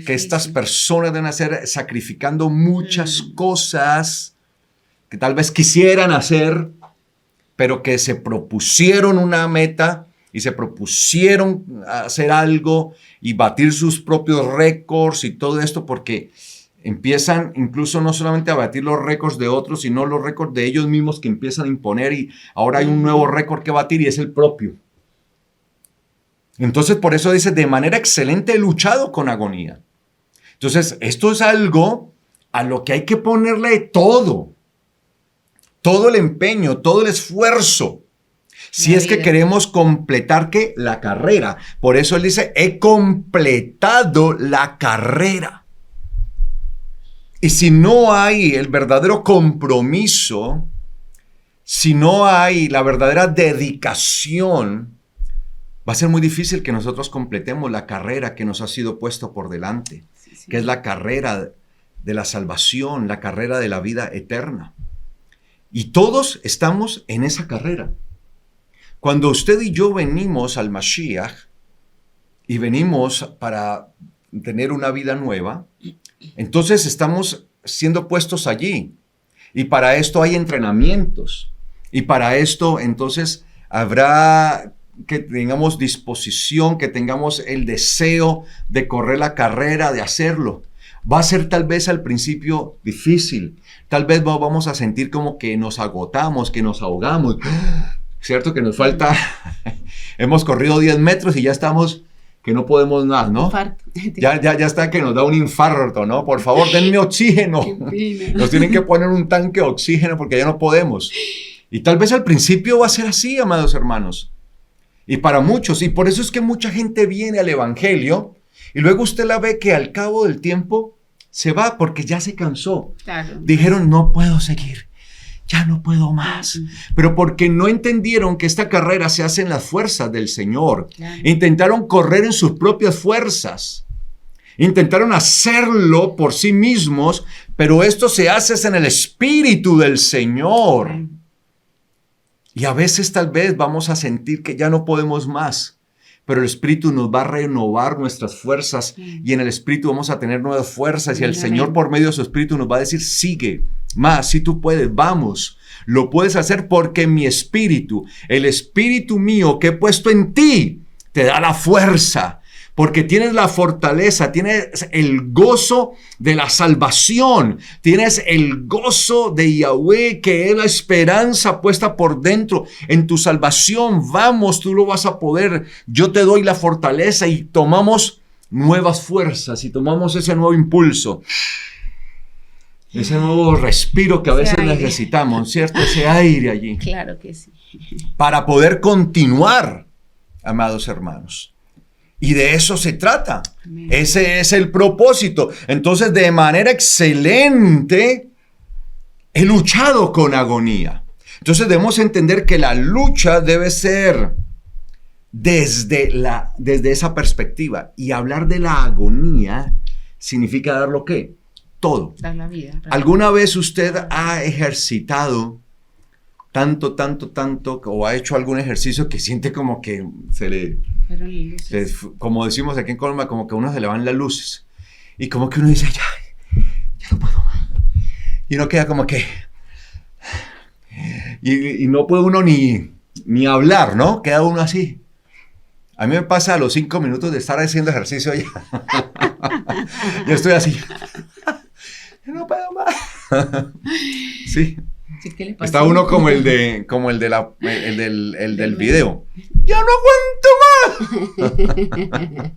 S1: que estas personas deben hacer, sacrificando muchas cosas que tal vez quisieran hacer, pero que se propusieron una meta y se propusieron hacer algo y batir sus propios récords y todo esto, porque empiezan incluso no solamente a batir los récords de otros, sino los récords de ellos mismos que empiezan a imponer, y ahora hay un nuevo récord que batir y es el propio. Entonces, por eso dice, de manera excelente he luchado con agonía. Entonces, esto es algo a lo que hay que ponerle todo el empeño, todo el esfuerzo, si es que queremos completar ¿qué? La carrera. Por eso él dice, he completado la carrera. Y si no hay el verdadero compromiso, si no hay la verdadera dedicación, va a ser muy difícil que nosotros completemos la carrera que nos ha sido puesto por delante, que es la carrera de la salvación, la carrera de la vida eterna. Y todos estamos en esa carrera. Cuando usted y yo venimos al Mashiach y venimos para tener una vida nueva, entonces estamos siendo puestos allí. Y para esto hay entrenamientos. Y para esto entonces habrá que tengamos disposición, que tengamos el deseo de correr la carrera, de hacerlo. Va a ser tal vez al principio difícil. Tal vez vamos a sentir como que nos agotamos, que nos ahogamos. ¿Cierto? Que nos falta. Hemos corrido 10 metros y ya estamos que no podemos más, ¿no? Ya está que nos da un infarto, ¿no? Por favor, denme oxígeno. Nos tienen que poner un tanque de oxígeno porque ya no podemos. Y tal vez al principio va a ser así, amados hermanos. Y para muchos, y por eso es que mucha gente viene al Evangelio y luego usted la ve que al cabo del tiempo se va porque ya se cansó. Claro. Dijeron, no puedo seguir, ya no puedo más. Pero porque no entendieron que esta carrera se hace en las fuerzas del Señor. Claro. Intentaron correr en sus propias fuerzas. Intentaron hacerlo por sí mismos, pero esto se hace en el Espíritu del Señor. Y a veces tal vez vamos a sentir que ya no podemos más, pero el Espíritu nos va a renovar nuestras fuerzas y en el Espíritu vamos a tener nuevas fuerzas y el Señor por medio de su Espíritu nos va a decir, sigue más, si tú puedes, vamos, lo puedes hacer porque mi Espíritu, el Espíritu mío que he puesto en ti, te da la fuerza. Porque tienes la fortaleza, tienes el gozo de la salvación, tienes el gozo de Yahweh, que es la esperanza puesta por dentro en tu salvación. Vamos, tú lo vas a poder. Yo te doy la fortaleza y tomamos nuevas fuerzas y tomamos ese nuevo impulso. Ese nuevo respiro que a veces necesitamos, ¿cierto? Ese aire allí.
S2: Claro que sí.
S1: Para poder continuar, amados hermanos. Y de eso se trata. Amén. Ese es el propósito. Entonces, de manera excelente, he luchado con agonía. Entonces, debemos entender que la lucha debe ser desde esa perspectiva. Y hablar de la agonía significa dar lo que todo.
S2: Dar la vida.
S1: ¿Alguna vez usted ha ejercitado tanto, o ha hecho algún ejercicio que siente como que como decimos aquí en Colombia, como que a uno se le van las luces y como que uno dice, ya no puedo más, y uno queda como que y no puede uno ni hablar, ¿no? Queda uno así. A mí me pasa a los 5 minutos de estar haciendo ejercicio ya yo estoy así, ya no puedo más. Sí. Está uno como el del video. ¡Ya no aguanto más!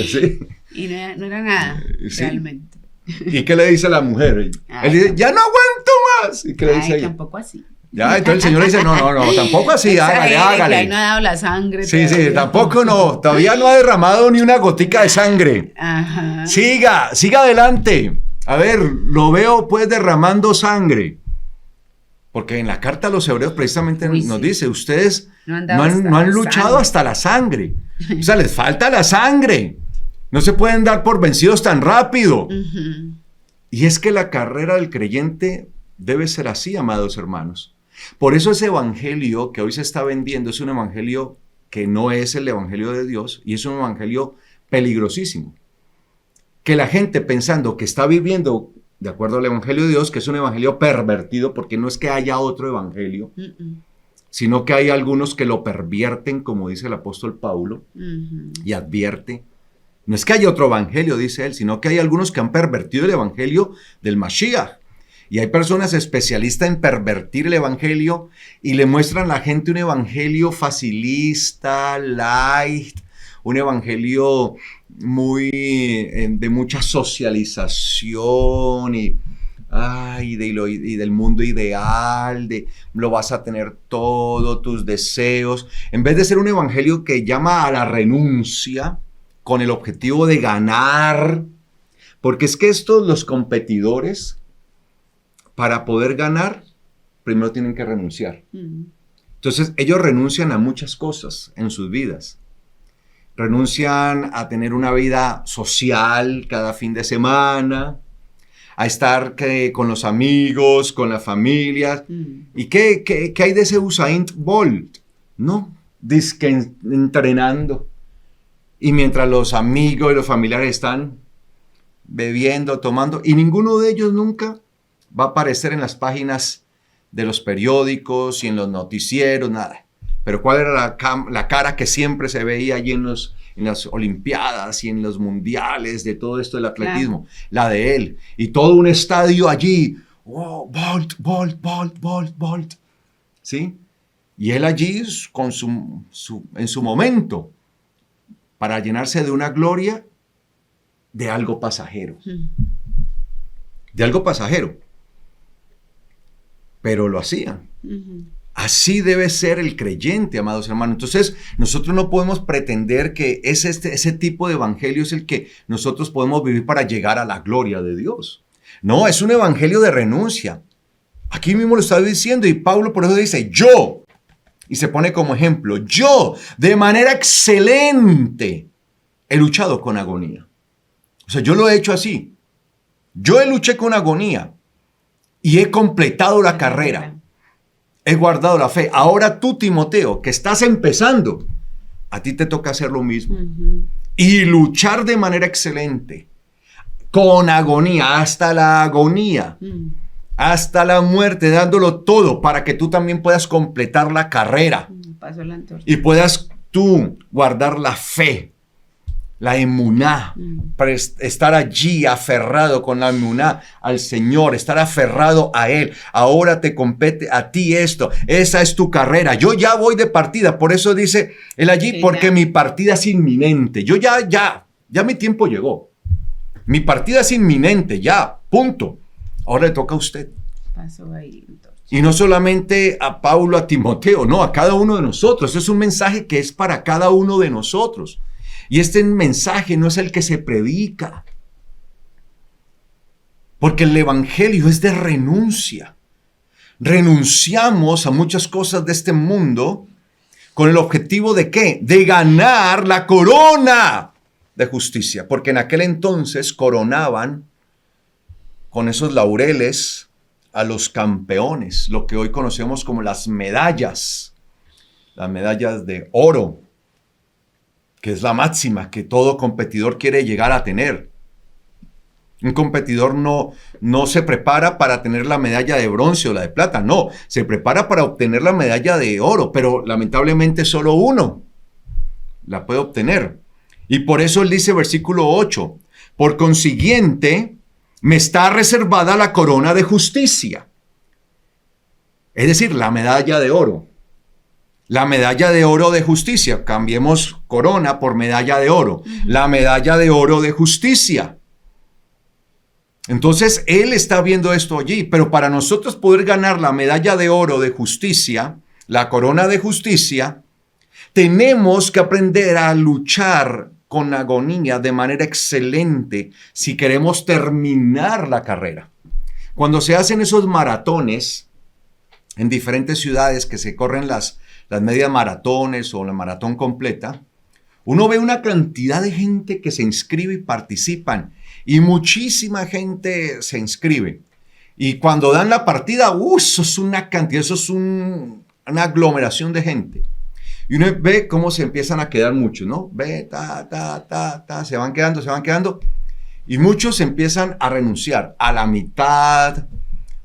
S1: ¿Sí?
S2: Y no era nada, sí. Realmente.
S1: ¿Y qué le dice a la mujer? Él dice, ¡ya no aguanto más! ¿Y qué le dice ella?
S2: Tampoco así.
S1: Ya, entonces el Señor dice, no, tampoco así, hágale.
S2: Que ahí no ha dado la sangre.
S1: Sí, tampoco no, todavía no ha derramado ni una gotica de sangre.
S2: Ajá.
S1: Siga adelante. A ver, lo veo pues derramando sangre. Porque en la carta a los hebreos precisamente nos dice, ustedes no han luchado hasta la sangre. O sea, les falta la sangre. No se pueden dar por vencidos tan rápido.
S2: Uh-huh.
S1: Y es que la carrera del creyente debe ser así, amados hermanos. Por eso ese evangelio que hoy se está vendiendo es un evangelio que no es el evangelio de Dios y es un evangelio peligrosísimo. Que la gente pensando que está viviendo de acuerdo al evangelio de Dios, que es un evangelio pervertido, porque no es que haya otro evangelio, sino que hay algunos que lo pervierten, como dice el apóstol Pablo, y advierte. No es que haya otro evangelio, dice él, sino que hay algunos que han pervertido el evangelio del Mashiach. Y hay personas especialistas en pervertir el evangelio y le muestran a la gente un evangelio facilista, light, un evangelio de mucha socialización y del mundo ideal, de lo vas a tener todo, tus deseos, en vez de ser un evangelio que llama a la renuncia con el objetivo de ganar, porque es que los competidores, para poder ganar, primero tienen que renunciar. Entonces ellos renuncian a muchas cosas en sus vidas. Renuncian a tener una vida social cada fin de semana, a estar con los amigos, con las familias. ¿Y qué hay de ese Usain Bolt? No, dizque entrenando. Y mientras los amigos y los familiares están bebiendo, tomando, y ninguno de ellos nunca va a aparecer en las páginas de los periódicos y en los noticieros, nada. Pero ¿cuál era la cara que siempre se veía allí en las Olimpiadas y en los mundiales de todo esto del atletismo? Claro. La de él. Y todo un estadio allí. Oh, Bolt, Bolt, Bolt, Bolt, Bolt. ¿Sí? Y él allí con en su momento para llenarse de una gloria de algo pasajero. De algo pasajero. Pero lo hacían. Así debe ser el creyente, amados hermanos. Entonces, nosotros no podemos pretender que ese tipo de evangelio es el que nosotros podemos vivir para llegar a la gloria de Dios. No, es un evangelio de renuncia. Aquí mismo lo está diciendo y Pablo por eso dice, yo, y se pone como ejemplo, yo de manera excelente he luchado con agonía. O sea, yo lo he hecho así. Yo luché con agonía y he completado la carrera. He guardado la fe. Ahora tú, Timoteo, que estás empezando, a ti te toca hacer lo mismo. Y luchar de manera excelente, con agonía, hasta la agonía, hasta la muerte, dándolo todo para que tú también puedas completar la carrera. Y puedas tú guardar la fe, la emuná, para estar allí aferrado con la emuná al Señor, estar aferrado a Él. Ahora te compete a ti esto, esa es tu carrera. Yo ya voy de partida, por eso dice él allí, sí, porque ya. Mi partida es inminente. Yo ya mi tiempo llegó. Mi partida es inminente, ya, punto. Ahora le toca a usted.
S2: Pasó ahí, entonces.
S1: Y no solamente a Pablo, a Timoteo, no, a cada uno de nosotros. Es un mensaje que es para cada uno de nosotros. Y este mensaje no es el que se predica, porque el evangelio es de renuncia. Renunciamos a muchas cosas de este mundo con el objetivo de ¿qué? De ganar la corona de justicia, porque en aquel entonces coronaban con esos laureles a los campeones, lo que hoy conocemos como las medallas de oro, que es la máxima que todo competidor quiere llegar a tener. Un competidor no se prepara para tener la medalla de bronce o la de plata, no, se prepara para obtener la medalla de oro, pero lamentablemente solo uno la puede obtener. Y por eso él dice, versículo 8, por consiguiente, me está reservada la corona de justicia. Es decir, la medalla de oro. La medalla de oro de justicia. Cambiemos corona por medalla de oro. La medalla de oro de justicia. Entonces, él está viendo esto allí, pero para nosotros poder ganar la medalla de oro de justicia, la corona de justicia, tenemos que aprender a luchar con agonía de manera excelente si queremos terminar la carrera. Cuando se hacen esos maratones en diferentes ciudades que se corren las medias maratones o la maratón completa, uno ve una cantidad de gente que se inscribe y participan, y muchísima gente se inscribe. Y cuando dan la partida, eso es una cantidad, eso es una aglomeración de gente. Y uno ve cómo se empiezan a quedar muchos, ¿no? Ve, se van quedando. Y muchos empiezan a renunciar a la mitad,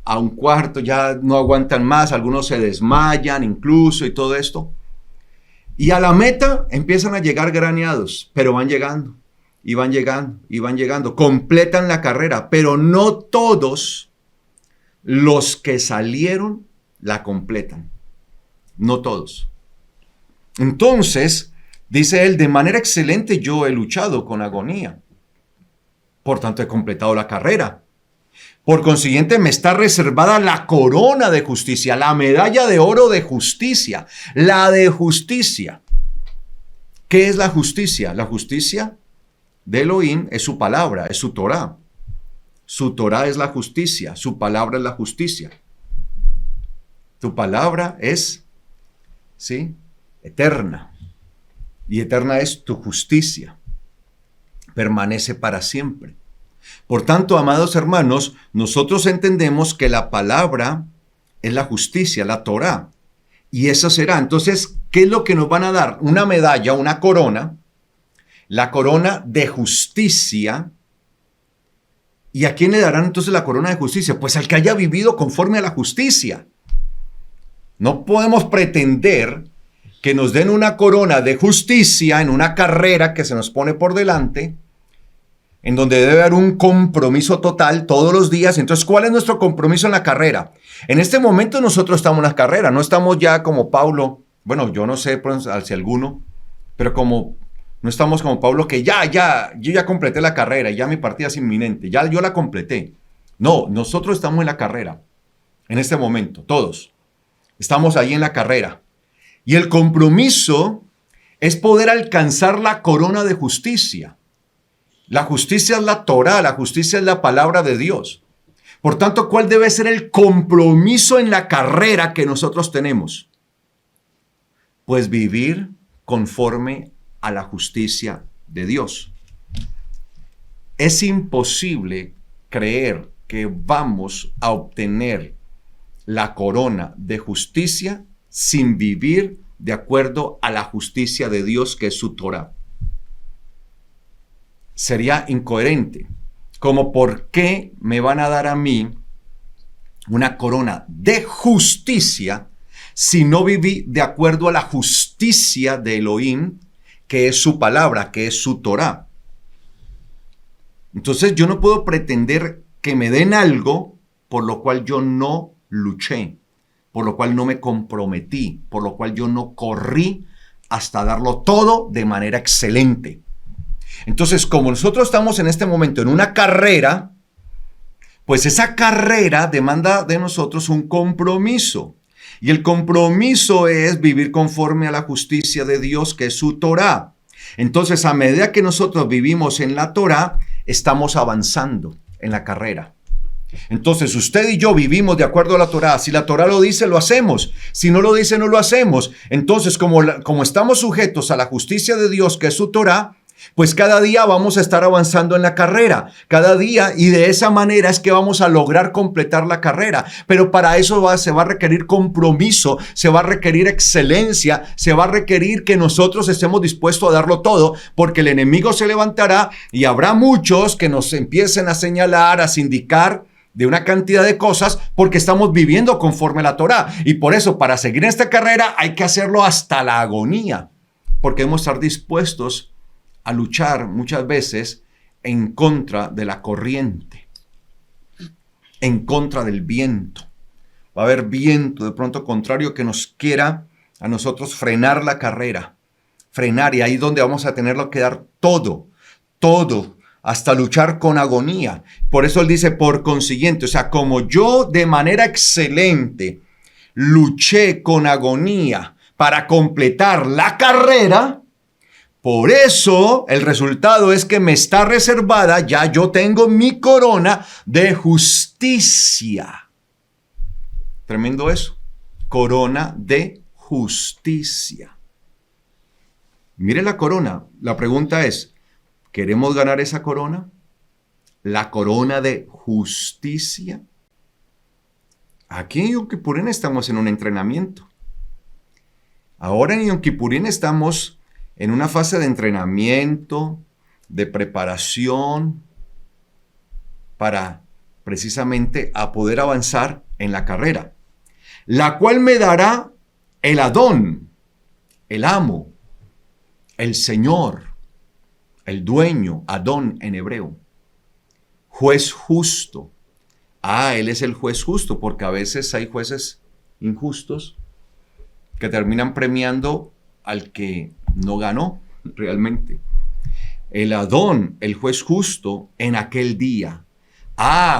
S1: a un cuarto, ya no aguantan más, algunos se desmayan incluso y todo esto. Y a la meta empiezan a llegar graneados, pero van llegando, completan la carrera, pero no todos los que salieron la completan, no todos. Entonces, dice él, de manera excelente yo he luchado con agonía, por tanto he completado la carrera. Por consiguiente, me está reservada la corona de justicia, la medalla de oro de justicia, la de justicia. ¿Qué es la justicia? La justicia de Elohim es su palabra, es su Torah. Su Torah es la justicia, su palabra es la justicia. Tu palabra es, ¿sí?, eterna. Y eterna es tu justicia. Permanece para siempre. Por tanto, amados hermanos, nosotros entendemos que la palabra es la justicia, la Torá. Y eso será. Entonces, ¿qué es lo que nos van a dar? Una medalla, una corona, la corona de justicia. ¿Y a quién le darán entonces la corona de justicia? Pues al que haya vivido conforme a la justicia. No podemos pretender que nos den una corona de justicia en una carrera que se nos pone por delante, en donde debe haber un compromiso total todos los días. Entonces, ¿cuál es nuestro compromiso en la carrera? En este momento nosotros estamos en la carrera, no estamos ya como Pablo, bueno, yo no sé si alguno, pero no estamos como Pablo que yo ya completé la carrera, ya mi partida es inminente, ya yo la completé. No, nosotros estamos en la carrera, en este momento, todos. Estamos ahí en la carrera. Y el compromiso es poder alcanzar la corona de justicia. La justicia es la Torá, la justicia es la palabra de Dios. Por tanto, ¿cuál debe ser el compromiso en la carrera que nosotros tenemos? Pues vivir conforme a la justicia de Dios. Es imposible creer que vamos a obtener la corona de justicia sin vivir de acuerdo a la justicia de Dios, que es su Torá. Sería incoherente. Como, ¿por qué me van a dar a mí una corona de justicia si no viví de acuerdo a la justicia de Elohim, que es su palabra, que es su Torá? Entonces yo no puedo pretender que me den algo por lo cual yo no luché, por lo cual no me comprometí, por lo cual yo no corrí hasta darlo todo de manera excelente. Entonces, como nosotros estamos en este momento en una carrera, pues esa carrera demanda de nosotros un compromiso. Y el compromiso es vivir conforme a la justicia de Dios, que es su Torá. Entonces, a medida que nosotros vivimos en la Torá, estamos avanzando en la carrera. Entonces, usted y yo vivimos de acuerdo a la Torá. Si la Torá lo dice, lo hacemos. Si no lo dice, no lo hacemos. Entonces, como estamos sujetos a la justicia de Dios, que es su Torá, pues cada día vamos a estar avanzando en la carrera, cada día, y de esa manera es que vamos a lograr completar la carrera. Pero para eso se va a requerir compromiso, se va a requerir excelencia, se va a requerir que nosotros estemos dispuestos a darlo todo, porque el enemigo se levantará y habrá muchos que nos empiecen a señalar, a sindicar de una cantidad de cosas porque estamos viviendo conforme a la Torá. Y por eso, para seguir esta carrera hay que hacerlo hasta la agonía, porque debemos estar dispuestos a luchar muchas veces en contra de la corriente, en contra del viento. Va a haber viento de pronto contrario que nos quiera a nosotros frenar la carrera, frenar, y ahí donde vamos a tenerlo que dar todo hasta luchar con agonía. Por eso él dice, por consiguiente, o sea, como yo de manera excelente luché con agonía para completar la carrera, por eso el resultado es que me está reservada, ya yo tengo mi corona de justicia. Tremendo eso. Corona de justicia. Mire la corona. La pregunta es, ¿queremos ganar esa corona? La corona de justicia. Aquí en Yom Kippurín estamos en un entrenamiento. Ahora en Yom Kippurín estamos en una fase de entrenamiento, de preparación, para precisamente a poder avanzar en la carrera, la cual me dará el Adón, el amo, el Señor, el dueño, Adón en hebreo, juez justo. Él es el juez justo, porque a veces hay jueces injustos que terminan premiando al que no ganó realmente. El Adón, el juez justo, en aquel día.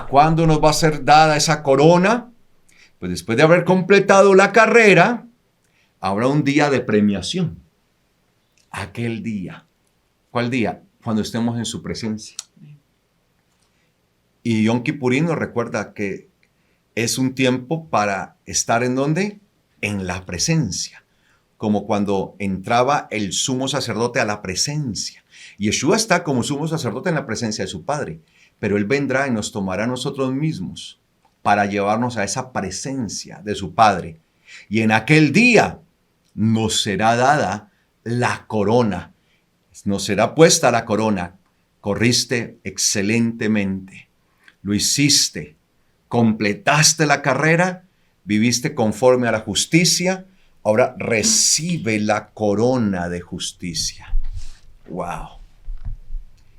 S1: ¿Cuándo nos va a ser dada esa corona? Pues después de haber completado la carrera, habrá un día de premiación. Aquel día. ¿Cuál día? Cuando estemos en su presencia. Y Yom Kippurín nos recuerda que es un tiempo para estar ¿en dónde? En la presencia. Como cuando entraba el sumo sacerdote a la presencia. Yeshua está como sumo sacerdote en la presencia de su Padre. Pero Él vendrá y nos tomará a nosotros mismos para llevarnos a esa presencia de su Padre. Y en aquel día nos será dada la corona. Nos será puesta la corona. Corriste excelentemente. Lo hiciste. Completaste la carrera. Viviste conforme a la justicia. Ahora recibe la corona de justicia. ¡Wow!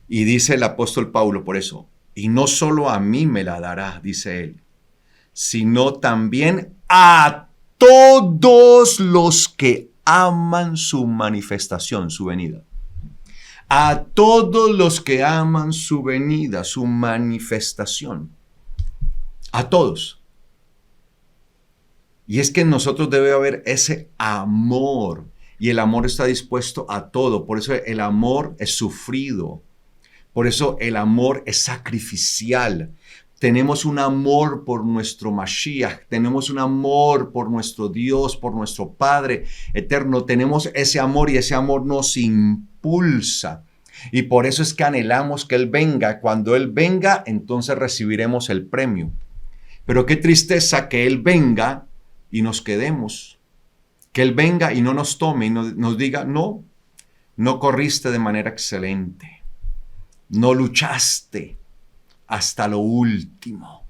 S1: Y dice el apóstol Pablo por eso. Y no solo a mí me la dará, dice él, sino también a todos los que aman su manifestación, su venida. A todos los que aman su venida, su manifestación. A todos. Y es que en nosotros debe haber ese amor. Y el amor está dispuesto a todo. Por eso el amor es sufrido. Por eso el amor es sacrificial. Tenemos un amor por nuestro Mashiach. Tenemos un amor por nuestro Dios, por nuestro Padre eterno. Tenemos ese amor y ese amor nos impulsa. Y por eso es que anhelamos que Él venga. Cuando Él venga, entonces recibiremos el premio. Pero qué tristeza que Él venga y nos quedemos. Que Él venga y no nos tome y nos diga, no corriste de manera excelente. No luchaste hasta lo último.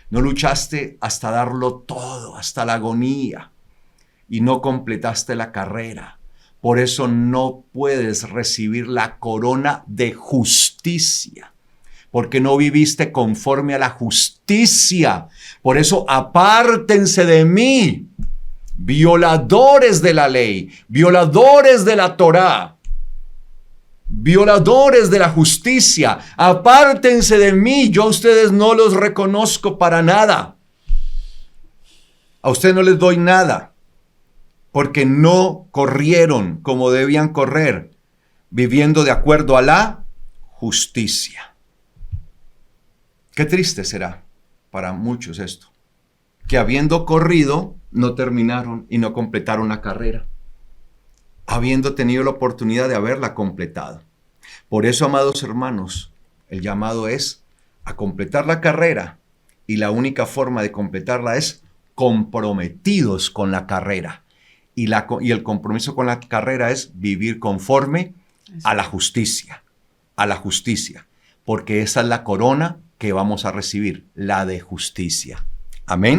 S1: No luchaste hasta darlo todo, hasta la agonía. Y no completaste la carrera. Por eso no puedes recibir la corona de justicia. Porque no viviste conforme a la justicia. Por eso apártense de mí, violadores de la ley, violadores de la Torá. Violadores de la justicia, apártense de mí, yo a ustedes no los reconozco para nada. A ustedes no les doy nada, porque no corrieron como debían correr, viviendo de acuerdo a la justicia. Qué triste será para muchos esto, que habiendo corrido, no terminaron y no completaron la carrera, habiendo tenido la oportunidad de haberla completado. Por eso, amados hermanos, el llamado es a completar la carrera y la única forma de completarla es comprometidos con la carrera. Y el compromiso con la carrera es vivir conforme a la justicia, porque esa es la corona que vamos a recibir, la de justicia. Amén.